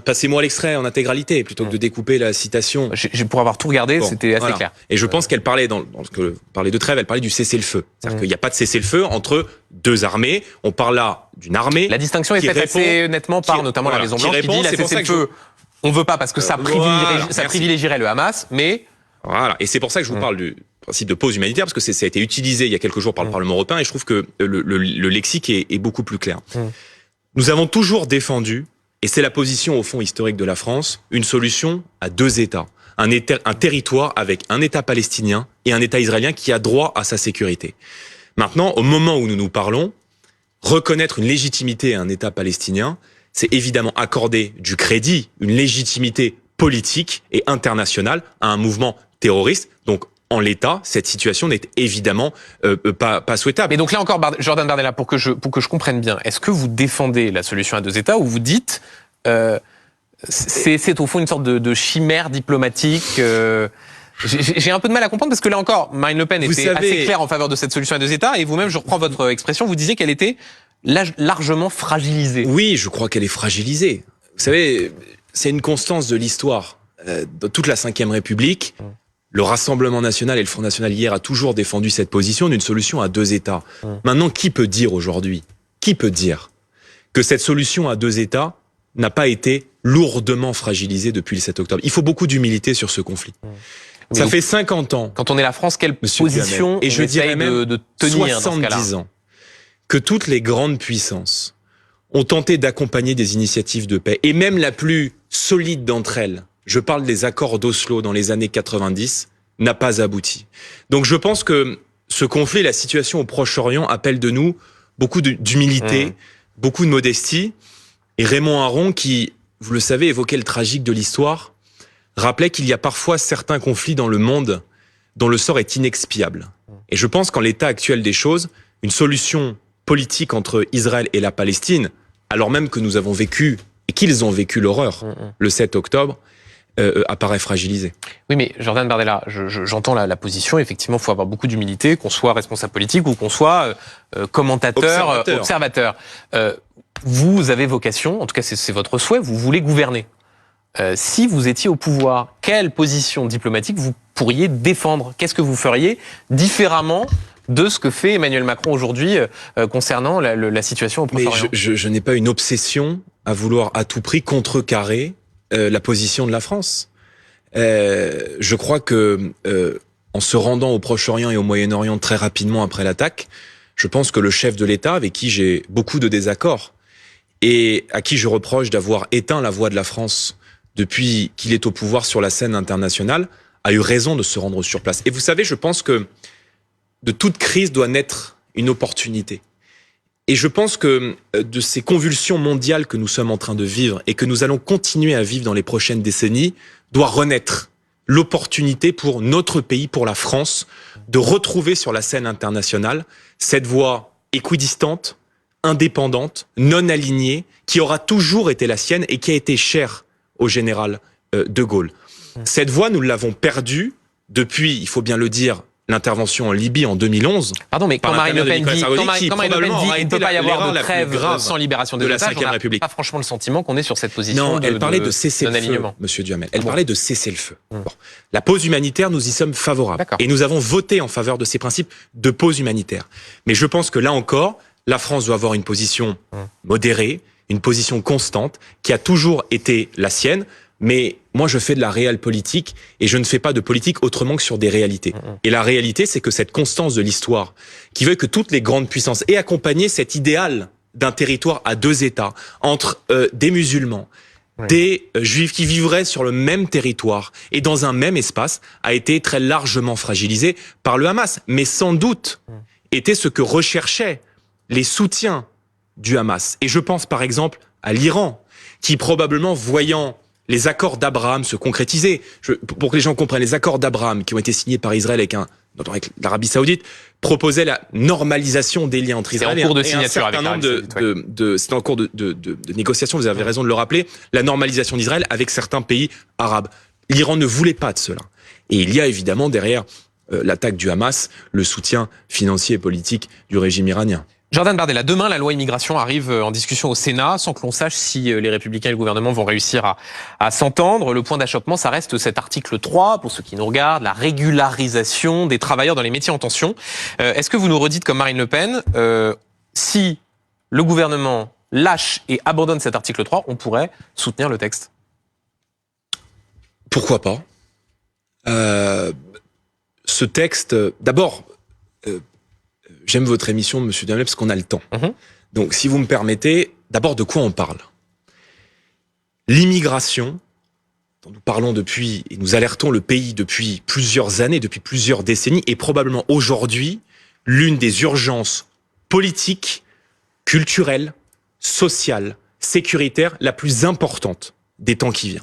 Passez-moi l'extrait en intégralité plutôt que de découper la citation. Pour avoir tout regardé, c'était assez clair. Et je pense qu'elle parlait dans ce que parlait de trêve, elle parlait du cessez-le-feu. C'est-à-dire qu'il n'y a pas de cessez-le-feu entre 2 armées. On parle là d'une armée. La distinction est faite assez nettement par notamment la Maison Blanche qui dit la cessez-le-feu. On veut pas parce que ça privilégierait le Hamas, mais voilà. Et c'est pour ça que je vous parle du principe de pause humanitaire parce que ça a été utilisé il y a quelques jours par le Parlement européen et je trouve que le lexique est beaucoup plus clair. Nous avons toujours défendu, et c'est la position au fond historique de la France, une solution à 2 États. Un territoire avec un État palestinien et un État israélien qui a droit à sa sécurité. Maintenant, au moment où nous nous parlons, reconnaître une légitimité à un État palestinien, c'est évidemment accorder du crédit, une légitimité politique et internationale à un mouvement terroriste. Donc, en l'état, cette situation n'est évidemment pas souhaitable. Mais donc là encore, Jordan Bardella, pour que je comprenne bien, est-ce que vous défendez la solution à 2 États ou vous dites c'est au fond une sorte de chimère diplomatique J'ai un peu de mal à comprendre parce que là encore, Marine Le Pen était assez claire en faveur de cette solution à 2 États et vous-même, je reprends votre expression, vous disiez qu'elle était largement fragilisée. Oui, je crois qu'elle est fragilisée. Vous savez, c'est une constance de l'histoire. Dans toute la Ve République, le Rassemblement national et le Front national hier a toujours défendu cette position d'une solution à 2 États. Maintenant, qui peut dire aujourd'hui, que cette solution à 2 États n'a pas été lourdement fragilisé depuis le 7 octobre. Il faut beaucoup d'humilité sur ce conflit. Ça fait 50 ans. Quand on est la France, quelle position et je dirais même de tenir 70 ans que toutes les grandes puissances ont tenté d'accompagner des initiatives de paix, et même la plus solide d'entre elles, je parle des accords d'Oslo dans les années 90, n'a pas abouti. Donc je pense que ce conflit, la situation au Proche-Orient appelle de nous beaucoup d'humilité, beaucoup de modestie. Et Raymond Aron, qui, vous le savez, évoquait le tragique de l'histoire, rappelait qu'il y a parfois certains conflits dans le monde dont le sort est inexpiable. Et je pense qu'en l'état actuel des choses, une solution politique entre Israël et la Palestine, alors même que nous avons vécu, et qu'ils ont vécu l'horreur, le 7 octobre, apparaît fragilisée. Oui, mais Jordan Bardella, j'entends la position. Effectivement, il faut avoir beaucoup d'humilité, qu'on soit responsable politique ou qu'on soit commentateur, observateur. Vous avez vocation, en tout cas c'est votre souhait, vous voulez gouverner. Si vous étiez au pouvoir, quelle position diplomatique vous pourriez défendre? Qu'est-ce que vous feriez différemment de ce que fait Emmanuel Macron aujourd'hui concernant la situation au Proche-Orient? Mais je n'ai pas une obsession à vouloir à tout prix contrecarrer la position de la France. Je crois que en se rendant au Proche-Orient et au Moyen-Orient très rapidement après l'attaque, je pense que le chef de l'État, avec qui j'ai beaucoup de désaccords et à qui je reproche d'avoir éteint la voix de la France depuis qu'il est au pouvoir sur la scène internationale, a eu raison de se rendre sur place. Et vous savez, je pense que de toute crise doit naître une opportunité. Et je pense que de ces convulsions mondiales que nous sommes en train de vivre et que nous allons continuer à vivre dans les prochaines décennies, doit renaître l'opportunité pour notre pays, pour la France, de retrouver sur la scène internationale cette voix équidistante, indépendante, non alignée, qui aura toujours été la sienne et qui a été chère au général de Gaulle. Cette voix, nous l'avons perdue depuis, il faut bien le dire, l'intervention en Libye en 2011. Pardon, mais quand Marine Le Pen dit qu'il ne peut pas y avoir de trêve sans libération des otages, on n'a pas franchement le sentiment qu'on est sur cette position. Non, elle parlait de cessez-le-feu, Monsieur Duhamel. Elle parlait de cessez-le-feu. Bon. La pause humanitaire, nous y sommes favorables. Et nous avons voté en faveur de ces principes de pause humanitaire. Mais je pense que là encore, la France doit avoir une position modérée, une position constante, qui a toujours été la sienne. Mais moi, je fais de la réelle politique et je ne fais pas de politique autrement que sur des réalités. Et la réalité, c'est que cette constance de l'histoire, qui veut que toutes les grandes puissances aient accompagné cet idéal d'un territoire à deux États, entre des musulmans, des juifs qui vivraient sur le même territoire et dans un même espace, a été très largement fragilisée par le Hamas. Mais sans doute était ce que recherchaient les soutiens du Hamas. Et je pense par exemple à l'Iran, qui probablement voyant les accords d'Abraham se concrétiser, pour que les gens comprennent, les accords d'Abraham qui ont été signés par Israël avec l'Arabie Saoudite proposaient la normalisation des liens entre Israël et un certain nombre c'est en cours de négociation, vous avez raison de le rappeler, la normalisation d'Israël avec certains pays arabes. L'Iran ne voulait pas de cela. Et il y a évidemment derrière l'attaque du Hamas, le soutien financier et politique du régime iranien. Jordan Bardella, demain, la loi immigration arrive en discussion au Sénat, sans que l'on sache si les Républicains et le gouvernement vont réussir à s'entendre. Le point d'achoppement, ça reste cet article 3, pour ceux qui nous regardent, la régularisation des travailleurs dans les métiers en tension. Est-ce que vous nous redites, comme Marine Le Pen, si le gouvernement lâche et abandonne cet article 3, on pourrait soutenir le texte? Pourquoi pas? Ce texte, d'abord... J'aime votre émission, Monsieur Duhamel, parce qu'on a le temps. Donc, si vous me permettez, d'abord, de quoi on parle? L'immigration, dont nous parlons depuis, et nous alertons le pays depuis plusieurs années, depuis plusieurs décennies, est probablement aujourd'hui l'une des urgences politiques, culturelles, sociales, sécuritaires, la plus importante des temps qui viennent.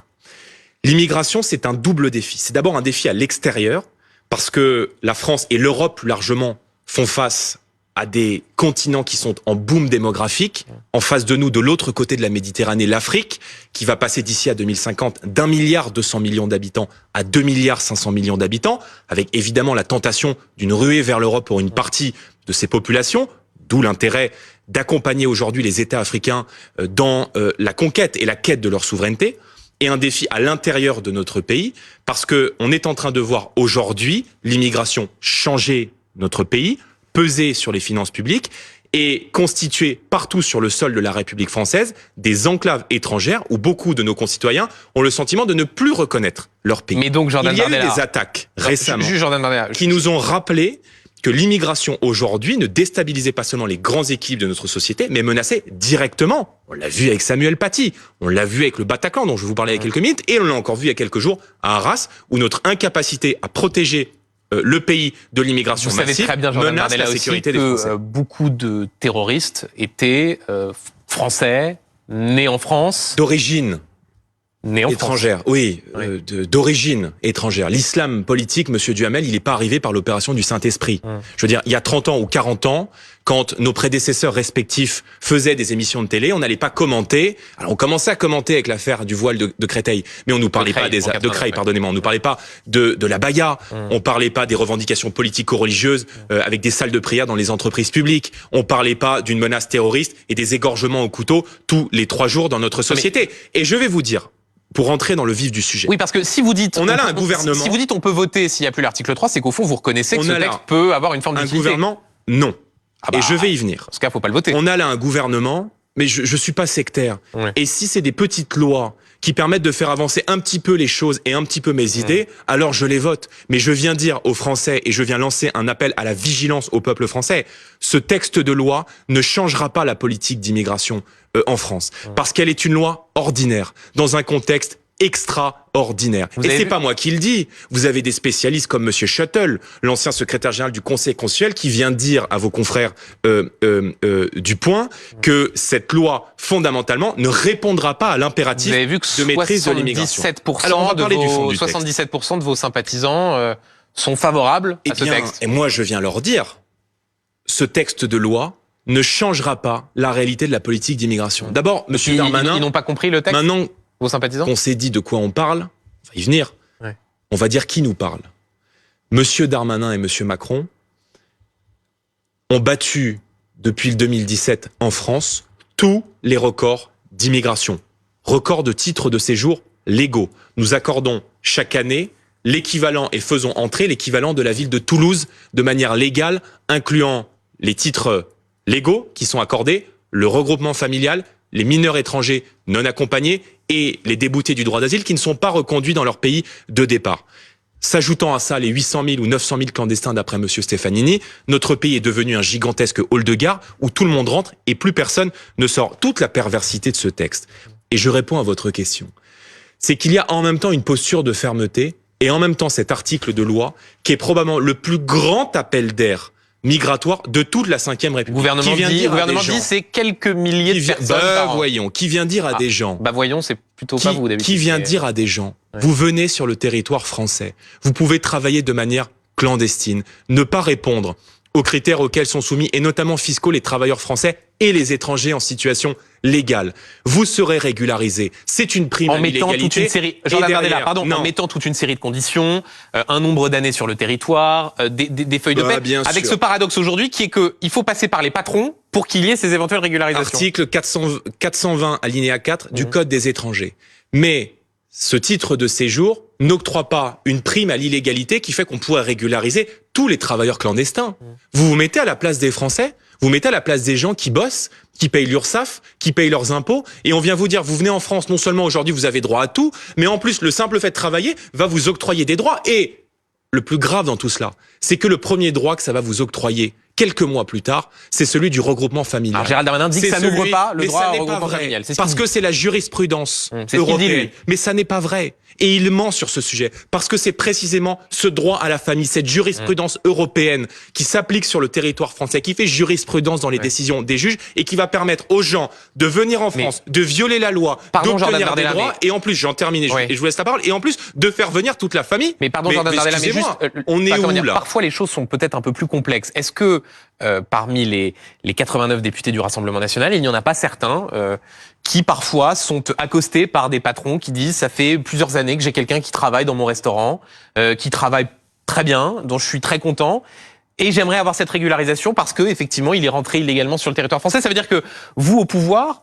L'immigration, c'est un double défi. C'est d'abord un défi à l'extérieur, parce que la France et l'Europe, plus largement, font face à des continents qui sont en boom démographique. En face de nous, de l'autre côté de la Méditerranée, l'Afrique, qui va passer d'ici à 2050 d'1,2 milliard d'habitants à 2,5 milliards d'habitants, avec évidemment la tentation d'une ruée vers l'Europe pour une partie de ces populations, d'où l'intérêt d'accompagner aujourd'hui les États africains dans la conquête et la quête de leur souveraineté, et un défi à l'intérieur de notre pays, parce que on est en train de voir aujourd'hui l'immigration changer notre pays, peser sur les finances publiques et constituer partout sur le sol de la République française des enclaves étrangères où beaucoup de nos concitoyens ont le sentiment de ne plus reconnaître leur pays. Mais donc, Jordan Il y a Bardella, eu des attaques récemment Jordan Bardella, qui nous ont rappelé que l'immigration aujourd'hui ne déstabilisait pas seulement les grands équilibres de notre société, mais menaçait directement. On l'a vu avec Samuel Paty, on l'a vu avec le Bataclan dont je vous parlais il y a quelques minutes, et on l'a encore vu il y a quelques jours à Arras, où notre incapacité à protéger le pays de l'immigration massive vous savez très bien, Jordan menace Bardella, la sécurité des Français. Beaucoup de terroristes étaient français, nés en France. D'origine Nés en étrangère, France. oui, d'origine étrangère. L'islam politique, monsieur Duhamel, il n'est pas arrivé par l'opération du Saint-Esprit. Je veux dire, il y a 30 ans ou 40 ans, quand nos prédécesseurs respectifs faisaient des émissions de télé, on n'allait pas commenter. Alors, on commençait à commenter avec l'affaire du voile de Créteil, mais on nous parlait pas de Creil, pardonnez-moi, on nous parlait pas de la baïa, on parlait pas des revendications politico-religieuses avec des salles de prière dans les entreprises publiques, on parlait pas d'une menace terroriste et des égorgements au couteau tous les 3 jours dans notre société. Et je vais vous dire, pour rentrer dans le vif du sujet. Oui, parce que si vous dites... On a là un gouvernement... Si vous dites on peut voter s'il n'y a plus l'article 3, c'est qu'au fond, vous reconnaissez que ce texte peut avoir une forme d'utilité. Un gouvernement, non. Et je vais y venir. En tout cas, faut pas le voter. On a là un gouvernement, mais je suis pas sectaire. Ouais. Et si c'est des petites lois qui permettent de faire avancer un petit peu les choses et un petit peu mes idées, alors je les vote. Mais je viens dire aux Français, et je viens lancer un appel à la vigilance au peuple français, ce texte de loi ne changera pas la politique d'immigration en France. Parce qu'elle est une loi ordinaire, dans un contexte extraordinaire. Et c'est pas moi qui le dis. Vous avez des spécialistes comme Monsieur Shuttle, l'ancien secrétaire général du Conseil constitutionnel, qui vient dire à vos confrères du Point que cette loi, fondamentalement, ne répondra pas à l'impératif de maîtrise de l'immigration. 77% de vos sympathisants sont favorables à ce texte. Et moi, je viens leur dire, ce texte de loi ne changera pas la réalité de la politique d'immigration. D'abord, Monsieur Darmanin... Ils n'ont pas compris le texte, maintenant, vos sympathisants ? On s'est dit de quoi on parle, on va y venir. Ouais. On va dire qui nous parle. Monsieur Darmanin et Monsieur Macron ont battu, depuis le 2017 en France, tous les records d'immigration. Records de titres de séjour légaux. Nous accordons chaque année l'équivalent et faisons entrer l'équivalent de la ville de Toulouse de manière légale, incluant les titres légaux qui sont accordés, le regroupement familial, les mineurs étrangers non accompagnés et les déboutés du droit d'asile qui ne sont pas reconduits dans leur pays de départ. S'ajoutant à ça les 800 000 ou 900 000 clandestins d'après Monsieur Stefanini, notre pays est devenu un gigantesque hall de gare où tout le monde rentre et plus personne ne sort. Toute la perversité de ce texte. Et je réponds à votre question. C'est qu'il y a en même temps une posture de fermeté et en même temps cet article de loi qui est probablement le plus grand appel d'air migratoire de toute la Ve République. Le gouvernement dit c'est quelques milliers de personnes voyons, qui vient dire à des gens... voyons, c'est plutôt pas vous d'habitude. Qui vient dire à des gens, vous venez sur le territoire français, vous pouvez travailler de manière clandestine, ne pas répondre aux critères auxquels sont soumis, et notamment fiscaux, les travailleurs français et les étrangers en situation légale. Vous serez régularisés. C'est une prime à l'illégalité. En mettant toute une série de conditions, un nombre d'années sur le territoire, des feuilles de paie, avec ce paradoxe aujourd'hui qui est qu'il faut passer par les patrons pour qu'il y ait ces éventuelles régularisations. Article 420 alinéa 4 du Code des étrangers. Mais ce titre de séjour n'octroie pas une prime à l'illégalité qui fait qu'on pourrait régulariser tous les travailleurs clandestins. Vous vous mettez à la place des Français, vous mettez à la place des gens qui bossent, qui payent l'URSSAF, qui payent leurs impôts, et on vient vous dire, vous venez en France, non seulement aujourd'hui vous avez droit à tout, mais en plus le simple fait de travailler va vous octroyer des droits. Et le plus grave dans tout cela, c'est que le premier droit que ça va vous octroyer quelques mois plus tard, c'est celui du regroupement familial. Alors Gérald Darmanin dit que ça n'ouvre pas le droit au regroupement familial. Parce que c'est la jurisprudence européenne. Mais ça n'est pas vrai. Et il ment sur ce sujet. Parce que c'est précisément ce droit à la famille, cette jurisprudence européenne qui s'applique sur le territoire français, qui fait jurisprudence dans les décisions des juges et qui va permettre aux gens de venir en France, de violer la loi, d'obtenir des droits, et en plus, j'en termine et je vous laisse la parole, et en plus de faire venir toute la famille. Mais pardon, Jordan Bardella, mais juste, on est où là ? Parfois les choses sont peut-être un peu plus complexes. Est-ce que parmi les 89 députés du Rassemblement national, il n'y en a pas certains qui parfois sont accostés par des patrons qui disent « ça fait plusieurs années que j'ai quelqu'un qui travaille dans mon restaurant, qui travaille très bien, dont je suis très content, et j'aimerais avoir cette régularisation parce que effectivement il est rentré illégalement sur le territoire français ». Ça veut dire que vous, au pouvoir,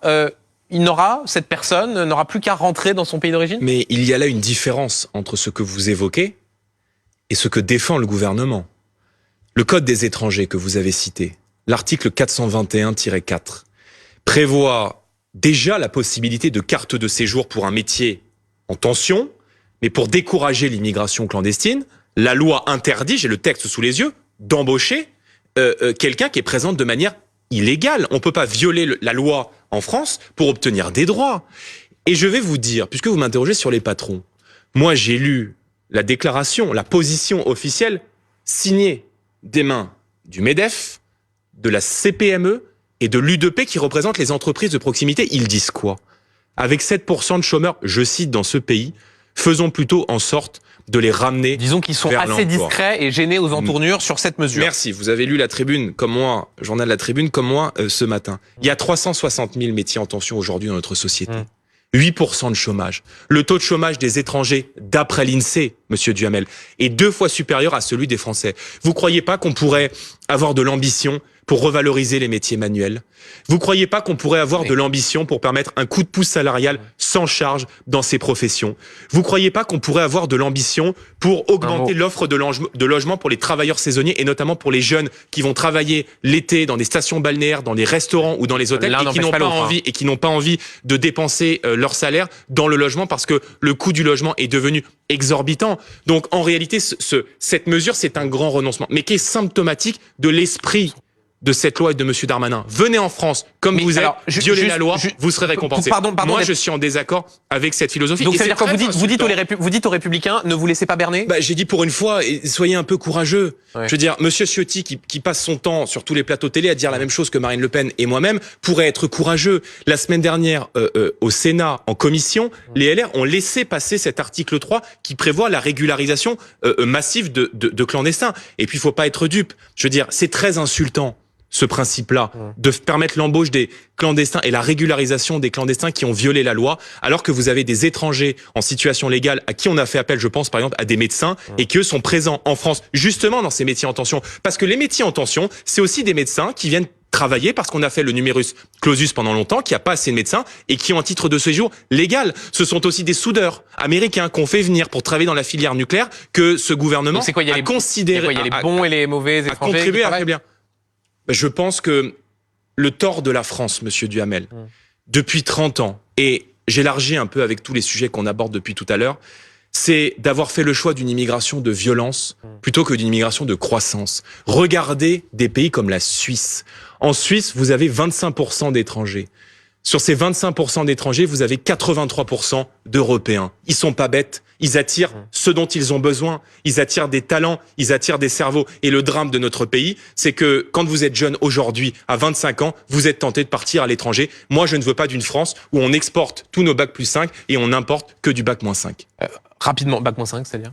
cette personne n'aura plus qu'à rentrer dans son pays d'origine ? Mais il y a là une différence entre ce que vous évoquez et ce que défend le gouvernement. Le Code des étrangers que vous avez cité l'article 421-4, prévoit déjà la possibilité de carte de séjour pour un métier en tension, mais pour décourager l'immigration clandestine, la loi interdit, j'ai le texte sous les yeux, d'embaucher quelqu'un qui est présent de manière illégale. On ne peut pas violer la loi en France pour obtenir des droits. Et je vais vous dire, puisque vous m'interrogez sur les patrons, moi j'ai lu la déclaration, la position officielle signée des mains du MEDEF, de la CPME et de l'UDP qui représentent les entreprises de proximité. Ils disent quoi? Avec 7% de chômeurs, je cite, dans ce pays, faisons plutôt en sorte de les ramener. Disons qu'ils sont vers assez l'emploi. discrets et gênés aux entournures sur cette mesure. Merci. Vous avez lu La Tribune comme moi, journal La Tribune comme moi ce matin. Il y a 360 000 métiers en tension aujourd'hui dans notre société. 8% de chômage. Le taux de chômage des étrangers, d'après l'INSEE, monsieur Duhamel, est 2 fois supérieur à celui des Français. Vous croyez pas qu'on pourrait avoir de l'ambition pour revaloriser les métiers manuels? Vous croyez pas qu'on pourrait avoir de l'ambition pour permettre un coup de pouce salarial sans charge dans ces professions? Vous croyez pas qu'on pourrait avoir de l'ambition pour augmenter l'offre de logement pour les travailleurs saisonniers et notamment pour les jeunes qui vont travailler l'été dans des stations balnéaires, dans les restaurants ou dans les hôtels et qui n'ont pas envie de dépenser leur salaire dans le logement parce que le coût du logement est devenu exorbitant. Donc en réalité, cette mesure, c'est un grand renoncement, mais qui est symptomatique de l'esprit de cette loi et de monsieur Darmanin. Venez en France, comme vous êtes, violez la loi, vous serez récompensé. Moi, je suis en désaccord avec cette philosophie. Donc ça veut dire quoi? Vous dites aux Républicains, ne vous laissez pas berner? J'ai dit pour une fois, soyez un peu courageux. Ouais. Je veux dire, monsieur Ciotti, qui passe son temps sur tous les plateaux télé à dire la même chose que Marine Le Pen et moi-même, pourrait être courageux. La semaine dernière, au Sénat, en commission, les LR ont laissé passer cet article 3 qui prévoit la régularisation massive de clandestins. Et puis, il faut pas être dupe. Je veux dire, c'est très insultant, ce principe-là, de permettre l'embauche des clandestins et la régularisation des clandestins qui ont violé la loi, alors que vous avez des étrangers en situation légale à qui on a fait appel, je pense par exemple à des médecins, et qu'eux sont présents en France justement dans ces métiers en tension. Parce que les métiers en tension, c'est aussi des médecins qui viennent travailler parce qu'on a fait le numerus clausus pendant longtemps, qui a pas assez de médecins et qui ont un titre de séjour légal. Ce sont aussi des soudeurs américains qu'on fait venir pour travailler dans la filière nucléaire que ce gouvernement a considéré. Il y a les bons et les mauvais étrangers. À contribuer à faire bien. Je pense que le tort de la France, monsieur Duhamel, depuis 30 ans, et j'élargis un peu avec tous les sujets qu'on aborde depuis tout à l'heure, c'est d'avoir fait le choix d'une immigration de violence plutôt que d'une immigration de croissance. Regardez des pays comme la Suisse. En Suisse, vous avez 25% d'étrangers. Sur ces 25% d'étrangers, vous avez 83% d'Européens. Ils sont pas bêtes. Ils attirent ce dont ils ont besoin. Ils attirent des talents. Ils attirent des cerveaux. Et le drame de notre pays, c'est que quand vous êtes jeune aujourd'hui, à 25 ans, vous êtes tenté de partir à l'étranger. Moi, je ne veux pas d'une France où on exporte tous nos bacs plus 5 et on n'importe que du bac moins 5. Rapidement, bac moins 5, c'est-à-dire?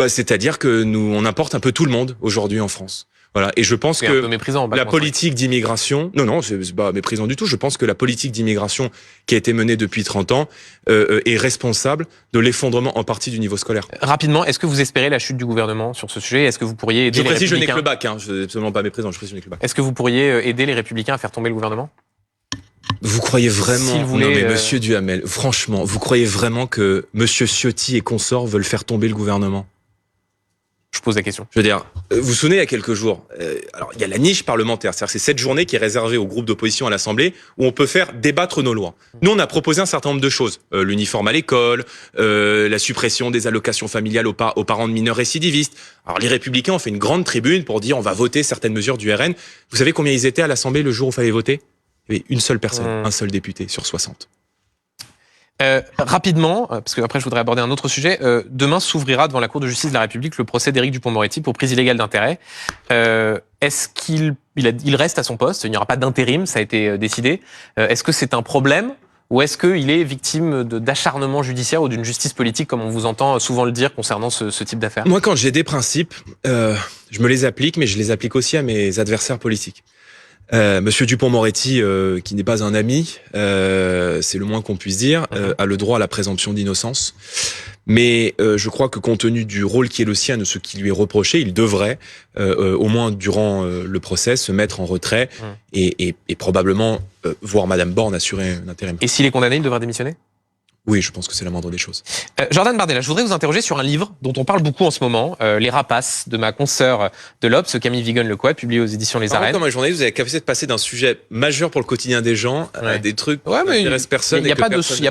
C'est-à-dire que on importe un peu tout le monde aujourd'hui en France. Voilà. Et je pense que la politique d'immigration, non, c'est pas méprisant du tout. Je pense que la politique d'immigration qui a été menée depuis 30 ans est responsable de l'effondrement en partie du niveau scolaire. Rapidement, est-ce que vous espérez la chute du gouvernement sur ce sujet? Est-ce que vous pourriez aider les Républicains? Je n'ai que le bac, je suis absolument pas méprisant, je précise, je n'ai que le bac. Est-ce que vous pourriez aider les Républicains à faire tomber le gouvernement? Vous croyez vraiment, si vous voulez, non mais monsieur Duhamel, franchement, vous croyez vraiment que monsieur Ciotti et consorts veulent faire tomber le gouvernement? Je pose la question. Je veux dire, vous vous souvenez il y a quelques jours, alors il y a la niche parlementaire, c'est-à-dire c'est cette journée qui est réservée aux groupes d'opposition à l'Assemblée où on peut faire débattre nos lois. Nous, on a proposé un certain nombre de choses. L'uniforme à l'école, la suppression des allocations familiales aux parents de mineurs récidivistes. Alors les Républicains ont fait une grande tribune pour dire on va voter certaines mesures du RN. Vous savez combien ils étaient à l'Assemblée le jour où il fallait voter? Il y avait une seule personne, un seul député sur 60. Rapidement, parce que après je voudrais aborder un autre sujet. Demain s'ouvrira devant la Cour de justice de la République le procès d'Éric Dupond-Moretti pour prise illégale d'intérêt. Est-ce qu'il reste à son poste? Il n'y aura pas d'intérim, ça a été décidé. Est-ce que c'est un problème ou est-ce qu'il est victime d'acharnement judiciaire ou d'une justice politique, comme on vous entend souvent le dire concernant ce type d'affaires? Moi, quand j'ai des principes, je me les applique, mais je les applique aussi à mes adversaires politiques. Monsieur Dupond-Moretti, qui n'est pas un ami, c'est le moins qu'on puisse dire, a le droit à la présomption d'innocence. Mais je crois que compte tenu du rôle qui est le sien, de ce qui lui est reproché, il devrait, au moins durant le procès, se mettre en retrait et probablement voir Madame Borne assurer un intérim. Et s'il est condamné, il devra démissionner? Oui, je pense que c'est la moindre des choses. Jordan Bardella, je voudrais vous interroger sur un livre dont on parle beaucoup en ce moment, Les Rapaces, de ma consoeur de l'Obs, Camille Vigogne-Lecoët, publié aux éditions Les Arènes. Comme un journaliste, vous avez la capacité de passer d'un sujet majeur pour le quotidien des gens à des trucs qui n'intéressent personne. Il n'y a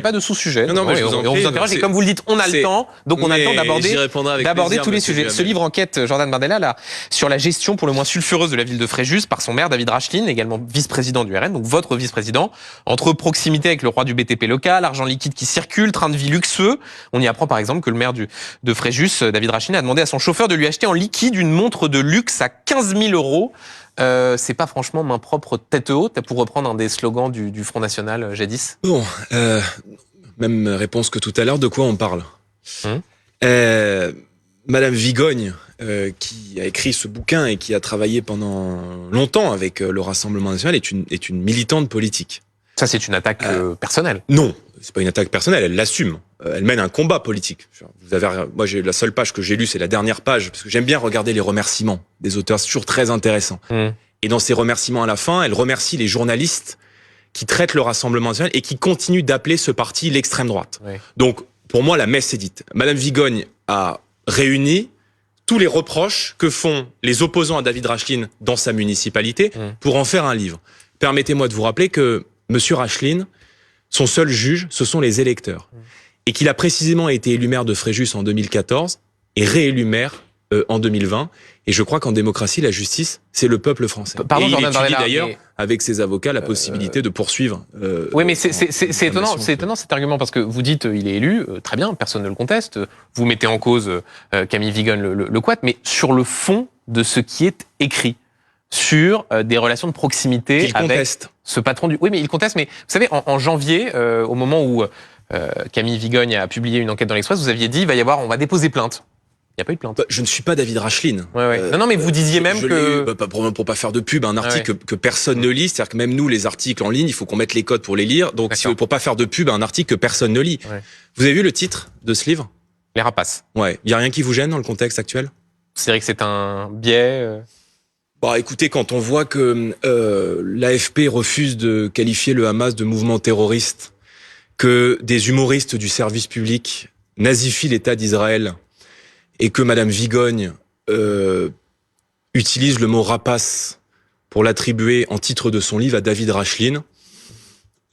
pas de sous-sujet. Non, mais on vous interroge, et comme vous le dites, on a le temps, donc on a le temps d'aborder tous les sujets. Ce livre enquête, Jordan Bardella, là, sur la gestion pour le moins sulfureuse de la ville de Fréjus par son maire David Racheline, également vice-président du RN, donc votre vice-président, entre proximité avec le roi du BTP local, argent liquide qui circule, train de vie luxueux. On y apprend par exemple que le maire de Fréjus, David Racheline, a demandé à son chauffeur de lui acheter en liquide une montre de luxe à 15 000 euros. C'est pas franchement main propre tête haute, pour reprendre un des slogans du Front National jadis. Bon, même réponse que tout à l'heure, de quoi on parle Madame Vigogne, qui a écrit ce bouquin et qui a travaillé pendant longtemps avec le Rassemblement National, est une militante politique. Ça, c'est une attaque personnelle. Non, c'est pas une attaque personnelle, elle l'assume. Elle mène un combat politique. Moi, la seule page que j'ai lue, c'est la dernière page, parce que j'aime bien regarder les remerciements des auteurs, c'est toujours très intéressant. Et dans ces remerciements à la fin, elle remercie les journalistes qui traitent le Rassemblement National et qui continuent d'appeler ce parti l'extrême droite. Oui. Donc, pour moi, la messe est dite. Madame Vigogne a réuni tous les reproches que font les opposants à David Racheline dans sa municipalité pour en faire un livre. Permettez-moi de vous rappeler que Monsieur Racheline, son seul juge, ce sont les électeurs. Et qu'il a précisément été élu maire de Fréjus en 2014 et réélu maire en 2020. Et je crois qu'en démocratie, la justice, c'est le peuple français. Pardon, et il Jordan étudie Bardella, d'ailleurs avec ses avocats la possibilité de poursuivre. Oui, mais c'est étonnant cet argument, parce que vous dites il est élu, très bien, personne ne le conteste. Vous mettez en cause Camille Vigogne-Lecoët, mais sur le fond de ce qui est écrit, sur des relations de proximité avec ce patron du... Oui, mais il conteste, mais vous savez, en janvier, au moment où Camille Vigogne a publié une enquête dans l'Express, vous aviez dit, on va déposer plainte. Il n'y a pas eu de plainte. Je ne suis pas David Racheline. Non, mais vous disiez même que... Pour pas faire de pub, un article que personne ne lit, c'est-à-dire que même nous, les articles en ligne, il faut qu'on mette les codes pour les lire, donc pour pas faire de pub, un article que personne ne lit. Vous avez vu le titre de ce livre ? Les Rapaces. Il n'y a rien qui vous gêne dans le contexte actuel ? C'est vrai que c'est un biais... Écoutez, quand on voit que l'AFP refuse de qualifier le Hamas de mouvement terroriste, que des humoristes du service public nazifient l'État d'Israël, et que Madame Vigogne utilise le mot rapace pour l'attribuer en titre de son livre à David Racheline,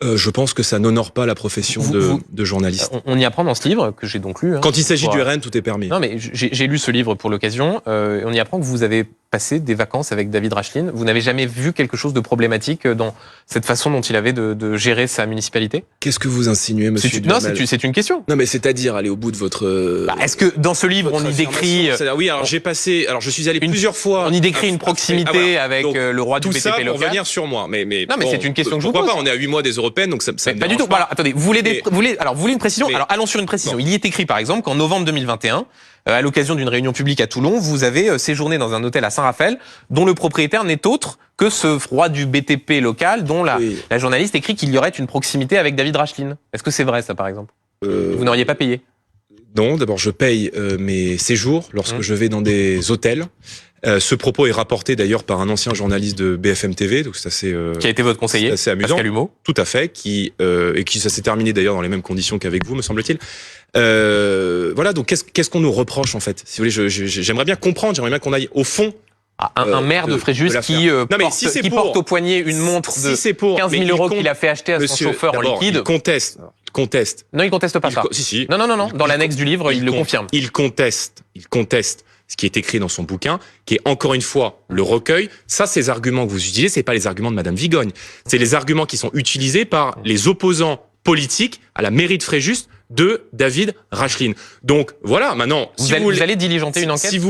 je pense que ça n'honore pas la profession de journaliste. On y apprend dans ce livre, que j'ai donc lu... Quand il s'agit du RN, tout est permis. Non, mais j'ai lu ce livre pour l'occasion. On y apprend que vous avez passé des vacances avec David Racheline. Vous n'avez jamais vu quelque chose de problématique dans cette façon dont il avait de gérer sa municipalité ? Qu'est-ce que vous insinuez, monsieur Non, c'est une question. Non, mais c'est-à-dire aller au bout de votre... Est-ce que dans ce livre, on y décrit... Oui, alors je suis allé plusieurs fois... On y décrit une proximité avec le roi du BTP local. Tout ça pour venir sur moi. Mais non, mais c'est une question que je vous pose. Pourquoi pas ? On est à 8 mois des européennes, donc ça me pas du tout. Alors, attendez, vous voulez une précision ? Alors, allons sur une précision. Il y est écrit, par exemple, qu'en novembre 2021, à l'occasion d'une réunion publique à Toulon, vous avez séjourné dans un hôtel à Saint-Raphaël, dont le propriétaire n'est autre que ce roi du BTP local, dont la journaliste écrit qu'il y aurait une proximité avec David Racheline. Est-ce que c'est vrai, ça, par exemple ? Vous n'auriez pas payé ? Non, d'abord, je paye mes séjours lorsque je vais dans des hôtels. Ce propos est rapporté d'ailleurs par un ancien journaliste de BFM TV, donc c'est assez... qui a été votre conseiller, assez amusant. Pascal Humeau. Tout à fait, et qui ça s'est terminé d'ailleurs dans les mêmes conditions qu'avec vous, me semble-t-il. Voilà, donc qu'est-ce qu'on nous reproche en fait ? Si vous voulez, j'aimerais bien comprendre, j'aimerais bien qu'on aille au fond. Un maire de Fréjus qui porte au poignet une montre de 15 000 euros qu'il a fait acheter à son chauffeur en liquide. Il conteste. Non, il conteste pas ça. Si. Non. Dans l'annexe du livre, il le confirme. Il conteste ce qui est écrit dans son bouquin, qui est encore une fois le recueil. Ça, ces arguments que vous utilisez, c'est pas les arguments de Madame Vigogne. C'est les arguments qui sont utilisés par les opposants politiques à la mairie de Fréjus de David Racheline. Donc voilà, maintenant, vous allez diligenter une enquête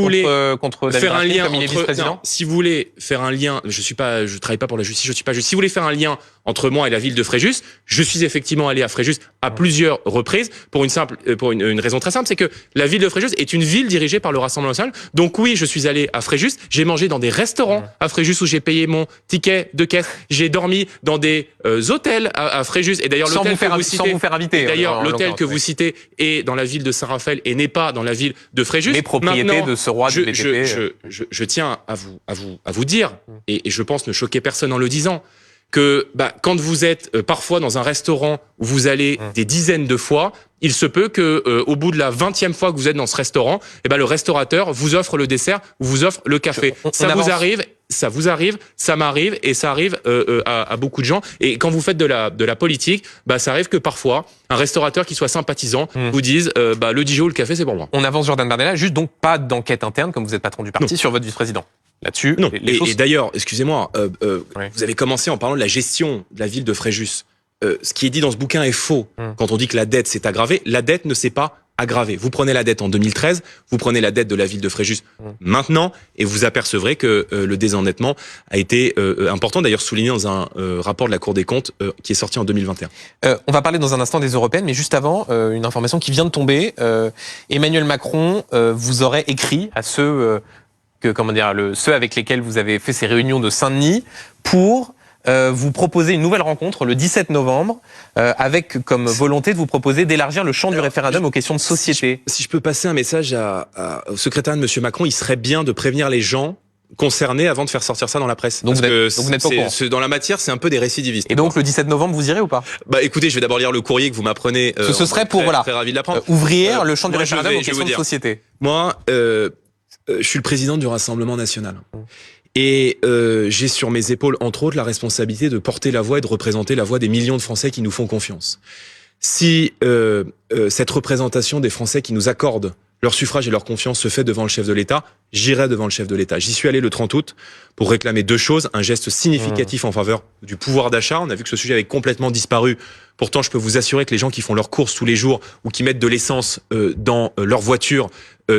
contre David Racheline comme il est vice-président. Si vous voulez faire un lien, je travaille pas pour la justice, si vous voulez faire un lien entre moi et la ville de Fréjus, je suis effectivement allé à Fréjus à plusieurs reprises pour une raison très simple, c'est que la ville de Fréjus est une ville dirigée par le Rassemblement National. Donc oui, je suis allé à Fréjus, j'ai mangé dans des restaurants à Fréjus où j'ai payé mon ticket de caisse, j'ai dormi dans des hôtels à Fréjus, et d'ailleurs l'hôtel que vous citez, sans vous faire inviter. D'ailleurs l'hôtel que vous citez est dans la ville de Saint-Raphaël et n'est pas dans la ville de Fréjus. Mais propriété de ce roi du BTP. Je tiens à vous dire, et je pense ne choquer personne en le disant, que quand vous êtes parfois dans un restaurant où vous allez des dizaines de fois, il se peut que au bout de la 20e fois que vous êtes dans ce restaurant, le restaurateur vous offre le dessert ou vous offre le café. Ça vous arrive, ça m'arrive et ça arrive à beaucoup de gens. Et quand vous faites de la politique, ça arrive que parfois un restaurateur qui soit sympathisant vous dise le Dijon ou le café c'est pour moi. On avance Jordan Bardella, juste donc pas d'enquête interne comme vous êtes patron du parti sur votre vice-président. Là-dessus, non. choses... Et d'ailleurs, excusez-moi, vous avez commencé en parlant de la gestion de la ville de Fréjus. Ce qui est dit dans ce bouquin est faux. Quand on dit que la dette s'est aggravée, la dette ne s'est pas aggravée. Vous prenez la dette en 2013, vous prenez la dette de la ville de Fréjus maintenant, et vous apercevrez que le désendettement a été important, d'ailleurs souligné dans un rapport de la Cour des comptes qui est sorti en 2021. On va parler dans un instant des européennes, mais juste avant, une information qui vient de tomber. Emmanuel Macron vous aurait écrit à ceux... ceux avec lesquels vous avez fait ces réunions de Saint-Denis pour vous proposer une nouvelle rencontre le 17 novembre avec comme volonté de vous proposer d'élargir le champ du référendum aux questions de société. Si je peux passer un message au secrétaire de M. Macron, il serait bien de prévenir les gens concernés avant de faire sortir ça dans la presse. Donc vous n'êtes pas au courant. Dans la matière, c'est un peu des récidivistes. Et donc le 17 novembre, vous irez ou pas? Écoutez, je vais d'abord lire le courrier que vous m'apprenez. Ce serait pour très ravi de l'apprendre. Ouvrir le champ du référendum aux questions de société. Moi, je suis le président du Rassemblement national. Et j'ai sur mes épaules, entre autres, la responsabilité de porter la voix et de représenter la voix des millions de Français qui nous font confiance. Si cette représentation des Français qui nous accordent leur suffrage et leur confiance se fait devant le chef de l'État, j'irai devant le chef de l'État. J'y suis allé le 30 août pour réclamer deux choses. Un geste significatif en faveur du pouvoir d'achat. On a vu que ce sujet avait complètement disparu. Pourtant, je peux vous assurer que les gens qui font leurs courses tous les jours ou qui mettent de l'essence dans leur voiture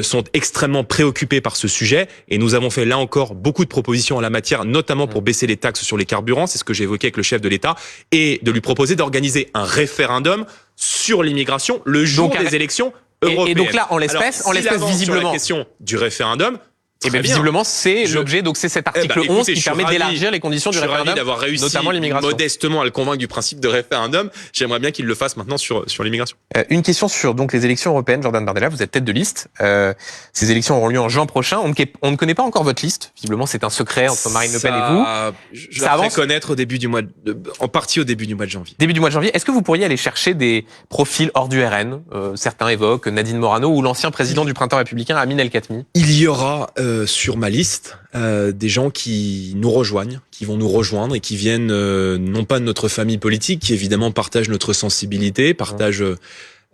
sont extrêmement préoccupés par ce sujet. Et nous avons fait là encore beaucoup de propositions en la matière, notamment pour baisser les taxes sur les carburants. C'est ce que j'ai évoqué avec le chef de l'État. Et de lui proposer d'organiser un référendum sur l'immigration le jour des élections européennes. Et donc là, en l'espèce, visiblement... Sur la question du référendum... Et bien visiblement, c'est l'objet, donc c'est cet article 11 qui permet d'élargir les conditions du référendum, d'avoir réussi notamment l'immigration. Modestement à le convaincre du principe de référendum. J'aimerais bien qu'il le fasse maintenant sur l'immigration. Une question sur donc les élections européennes, Jordan Bardella, vous êtes tête de liste. Ces élections auront lieu en juin prochain. On ne connaît pas encore votre liste. Visiblement, c'est un secret entre Marine Le Pen et vous. Je la ferai connaître en partie au début du mois de janvier. Début du mois de janvier. Est-ce que vous pourriez aller chercher des profils hors du RN? Certains évoquent Nadine Morano ou l'ancien président du Printemps républicain, Amin El Khatmi. Il y aura sur ma liste des gens qui nous rejoignent, qui vont nous rejoindre et qui viennent non pas de notre famille politique, qui évidemment partagent notre sensibilité, partagent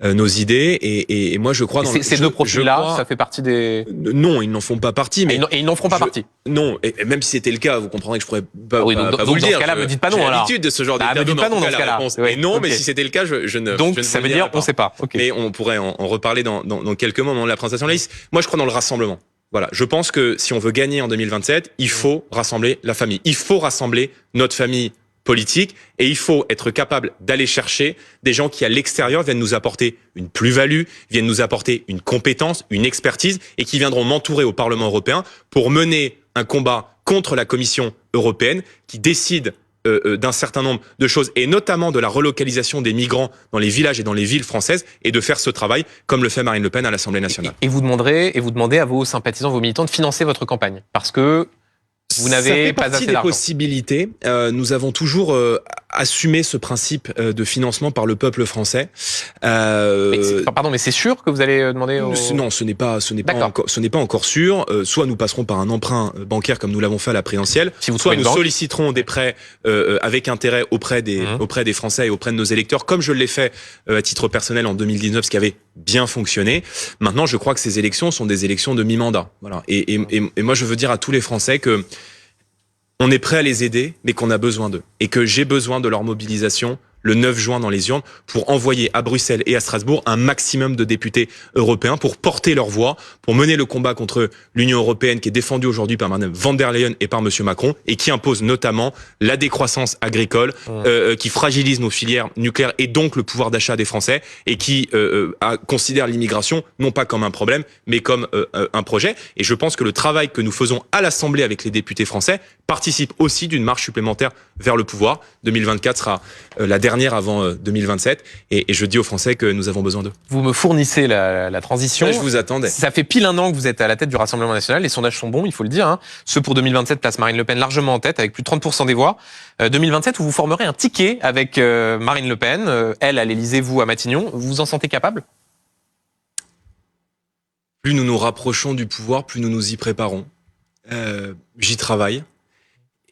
nos idées et moi je crois... Ces deux profils-là, ça fait partie des... Non, ils n'en font pas partie. Mais et ils n'en feront pas partie. Non, et même si c'était le cas, vous comprendrez que je pourrais pas, oui, donc, pas vous le dire. Dans ce cas-là, me dites pas non. J'ai l'habitude de ce genre d'interview. Me dites pas non dans ce cas-là. Mais non, mais si c'était le cas, je ne... Donc ça veut dire on ne sait pas. Mais on pourrait en reparler dans quelques moments de la présentation de la liste. Moi je crois dans le rassemblement. Voilà, je pense que si on veut gagner en 2027, il faut rassembler la famille. Il faut rassembler notre famille politique et il faut être capable d'aller chercher des gens qui, à l'extérieur, viennent nous apporter une plus-value, viennent nous apporter une compétence, une expertise et qui viendront m'entourer au Parlement européen pour mener un combat contre la Commission européenne qui décide d'un certain nombre de choses, et notamment de la relocalisation des migrants dans les villages et dans les villes françaises, et de faire ce travail comme le fait Marine Le Pen à l'Assemblée nationale. Et vous demandez à vos sympathisants, vos militants de financer votre campagne, parce que vous n'avez pas assez d'argent. Ça fait partie des possibilités. Nous avons toujours assumé ce principe de financement par le peuple français. Mais c'est sûr que vous allez demander Non, ce n'est pas encore sûr. Soit nous passerons par un emprunt bancaire comme nous l'avons fait à la présidentielle, soit nous solliciterons des prêts avec intérêt auprès des Français et auprès de nos électeurs, comme je l'ai fait à titre personnel en 2019, ce qui avait bien fonctionné. Maintenant, je crois que ces élections sont des élections de mi-mandat. Voilà. Et moi, je veux dire à tous les Français que on est prêt à les aider, mais qu'on a besoin d'eux. Et que j'ai besoin de leur mobilisation le 9 juin dans les urnes pour envoyer à Bruxelles et à Strasbourg un maximum de députés européens pour porter leur voix, pour mener le combat contre l'Union européenne qui est défendue aujourd'hui par Mme von der Leyen et par M. Macron et qui impose notamment la décroissance agricole, qui fragilise nos filières nucléaires et donc le pouvoir d'achat des Français et qui considère l'immigration non pas comme un problème mais comme un projet. Et je pense que le travail que nous faisons à l'Assemblée avec les députés français participe aussi d'une marche supplémentaire vers le pouvoir. 2024 sera la dernière dernière avant 2027. Et je dis aux Français que nous avons besoin d'eux. Vous me fournissez la transition. Ouais, je vous attendais. Ça fait pile un an que vous êtes à la tête du Rassemblement national. Les sondages sont bons, il faut le dire. Ceux pour 2027 placent Marine Le Pen largement en tête, avec plus de 30% des voix. 2027, où vous formerez un ticket avec Marine Le Pen, elle à l'Élysée, vous à Matignon. Vous vous en sentez capable ? Plus nous nous rapprochons du pouvoir, plus nous nous y préparons. J'y travaille.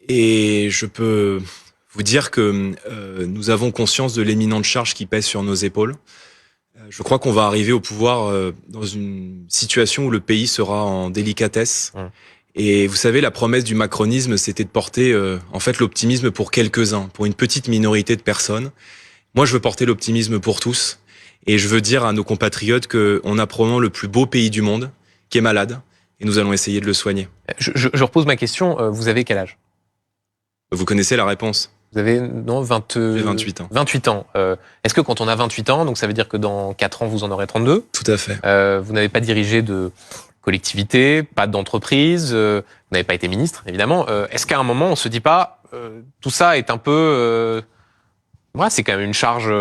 Et je peux vous dire que nous avons conscience de l'éminente charge qui pèse sur nos épaules. Je crois qu'on va arriver au pouvoir dans une situation où le pays sera en délicatesse. Et vous savez, la promesse du macronisme, c'était de porter en fait l'optimisme pour quelques-uns, pour une petite minorité de personnes. Moi, je veux porter l'optimisme pour tous. Et je veux dire à nos compatriotes qu'on a probablement le plus beau pays du monde, qui est malade, et nous allons essayer de le soigner. Je repose ma question, vous avez quel âge ? Vous connaissez la réponse. Vous avez J'ai 28 ans. 28 ans. Est-ce que quand on a 28 ans, donc ça veut dire que dans 4 ans, vous en aurez 32 ? Tout à fait. Vous n'avez pas dirigé de collectivité, pas d'entreprise, vous n'avez pas été ministre, évidemment. Est-ce qu'à un moment, on se dit pas, tout ça est un peu... c'est quand même une charge...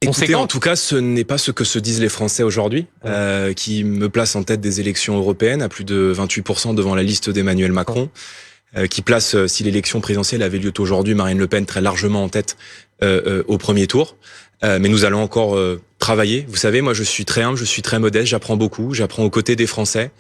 Écoutez, en tout cas, ce n'est pas ce que se disent les Français aujourd'hui, qui me placent en tête des élections européennes à plus de 28% devant la liste d'Emmanuel Macron, qui place, si l'élection présidentielle avait lieu aujourd'hui, Marine Le Pen très largement en tête au premier tour. Mais nous allons encore travailler. Vous savez, moi, je suis très humble, je suis très modeste, j'apprends beaucoup, j'apprends aux côtés des Français.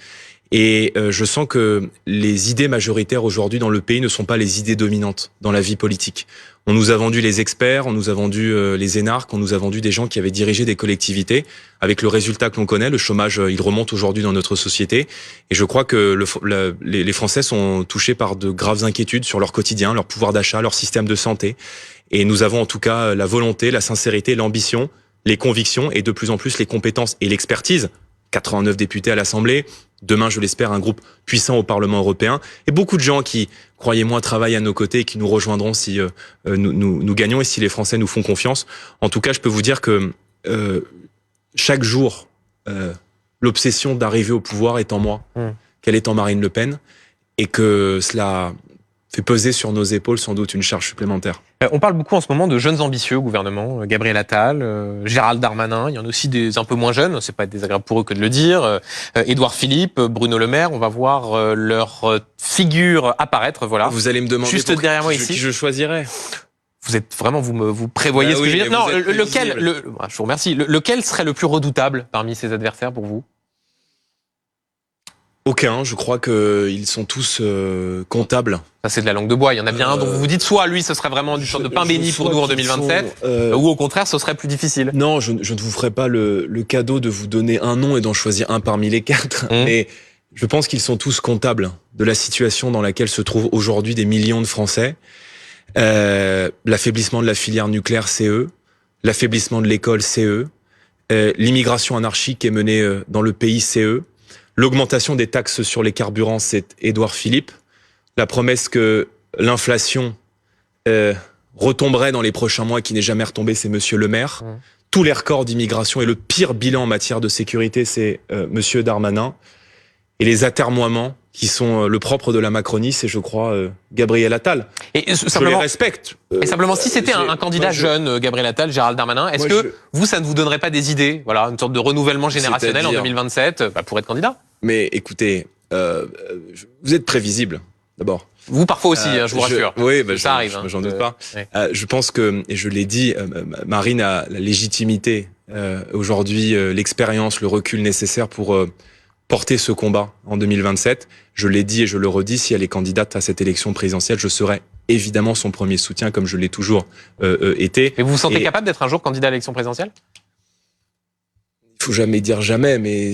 Et je sens que les idées majoritaires aujourd'hui dans le pays ne sont pas les idées dominantes dans la vie politique. On nous a vendu les experts, on nous a vendu les énarques, on nous a vendu des gens qui avaient dirigé des collectivités, avec le résultat que l'on connaît. Le chômage, il remonte aujourd'hui dans notre société. Et je crois que les Français sont touchés par de graves inquiétudes sur leur quotidien, leur pouvoir d'achat, leur système de santé. Et nous avons en tout cas la volonté, la sincérité, l'ambition, les convictions et de plus en plus les compétences et l'expertise. 89 députés à l'Assemblée. Demain, je l'espère, un groupe puissant au Parlement européen. Et beaucoup de gens qui, croyez-moi, travaillent à nos côtés et qui nous rejoindront si nous gagnons et si les Français nous font confiance. En tout cas, je peux vous dire que chaque jour, l'obsession d'arriver au pouvoir est en moi, qu'elle est en Marine Le Pen, et que cela fait peser sur nos épaules sans doute une charge supplémentaire. On parle beaucoup en ce moment de jeunes ambitieux au gouvernement, Gabriel Attal, Gérald Darmanin, il y en a aussi des un peu moins jeunes, c'est pas désagréable pour eux que de le dire, Édouard Philippe, Bruno Le Maire, on va voir leur figure apparaître, voilà. Vous allez me demander juste derrière moi ici qui je choisirais. Vous êtes vraiment, vous prévoyez ce que je veux dire. Non, je vous remercie. Lequel serait le plus redoutable parmi ses adversaires pour vous ? Aucun, je crois qu'ils sont tous comptables. Ça, c'est de la langue de bois. Il y en a bien un dont vous vous dites soit lui, ce serait vraiment du sorte de pain béni pour nous en 2027, ou au contraire, ce serait plus difficile. Non, je ne vous ferai pas le cadeau de vous donner un nom et d'en choisir un parmi les 4. Mais je pense qu'ils sont tous comptables de la situation dans laquelle se trouvent aujourd'hui des millions de Français. L'affaiblissement de la filière nucléaire, c'est eux. L'affaiblissement de l'école, c'est eux. L'immigration anarchique est menée dans le pays, c'est eux. L'augmentation des taxes sur les carburants, c'est Édouard Philippe. La promesse que l'inflation retomberait dans les prochains mois, qui n'est jamais retombée, c'est Monsieur Le Maire. Tous les records d'immigration et le pire bilan en matière de sécurité, c'est Monsieur Darmanin. Et les atermoiements qui sont le propre de la Macronie, c'est, je crois, Gabriel Attal. Et je les respecte. Et simplement, si c'était un candidat jeune, Gabriel Attal, Gérald Darmanin, est-ce que vous, ça ne vous donnerait pas des idées, voilà, une sorte de renouvellement générationnel en 2027 pour être candidat ? Mais écoutez, vous êtes prévisible, d'abord. Vous, parfois aussi, je vous rassure. Oui, ça arrive. J'en doute pas. Je pense que, et je l'ai dit, Marine a la légitimité, aujourd'hui, l'expérience, le recul nécessaire pour porter ce combat en 2027. Je l'ai dit et je le redis, si elle est candidate à cette élection présidentielle, je serai évidemment son premier soutien, comme je l'ai toujours été. Et vous vous sentez capable d'être un jour candidat à l'élection présidentielle ? Il faut jamais dire jamais, mais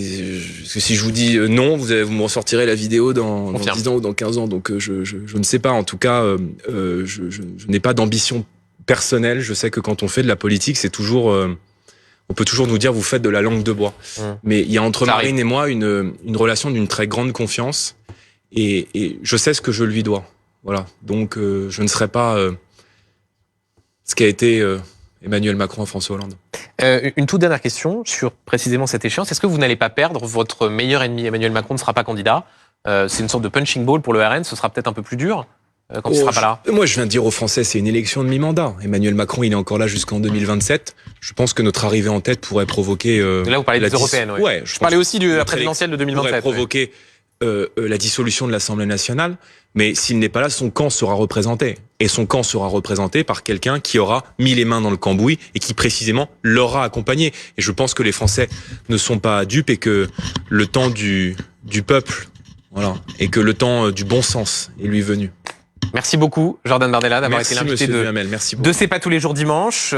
si je vous dis non, vous me ressortirez la vidéo dans 10 ans ou dans 15 ans. Donc je ne sais pas. En tout cas, je n'ai pas d'ambition personnelle. Je sais que quand on fait de la politique, c'est toujours... on peut toujours nous dire vous faites de la langue de bois. Mais il y a entre Marine et moi une relation d'une très grande confiance. Et je sais ce que je lui dois. Voilà. Donc je ne serai pas ce qu'a été... Emmanuel Macron et François Hollande. Une toute dernière question sur précisément cette échéance. Est-ce que vous n'allez pas perdre votre meilleur ennemi ? Emmanuel Macron ne sera pas candidat. C'est une sorte de punching ball pour le RN. Ce sera peut-être un peu plus dur. quand il sera pas là? Moi, je viens de dire aux Français, c'est une élection de mi-mandat. Emmanuel Macron, il est encore là jusqu'en 2027. Je pense que notre arrivée en tête pourrait provoquer... Là, vous parlez des européennes, oui. Ouais, je parlais aussi de la présidentielle de 2027. Pourrait provoquer la dissolution de l'Assemblée nationale. Mais s'il n'est pas là, son camp sera représenté. Et son camp sera représenté par quelqu'un qui aura mis les mains dans le cambouis et qui précisément l'aura accompagné. Et je pense que les Français ne sont pas dupes et que le temps du peuple, voilà, et que le temps du bon sens est lui venu. Merci beaucoup, Jordan Bardella, d'avoir été l'invité Merci, de Duhamel, merci beaucoup. C'est pas tous les jours dimanche.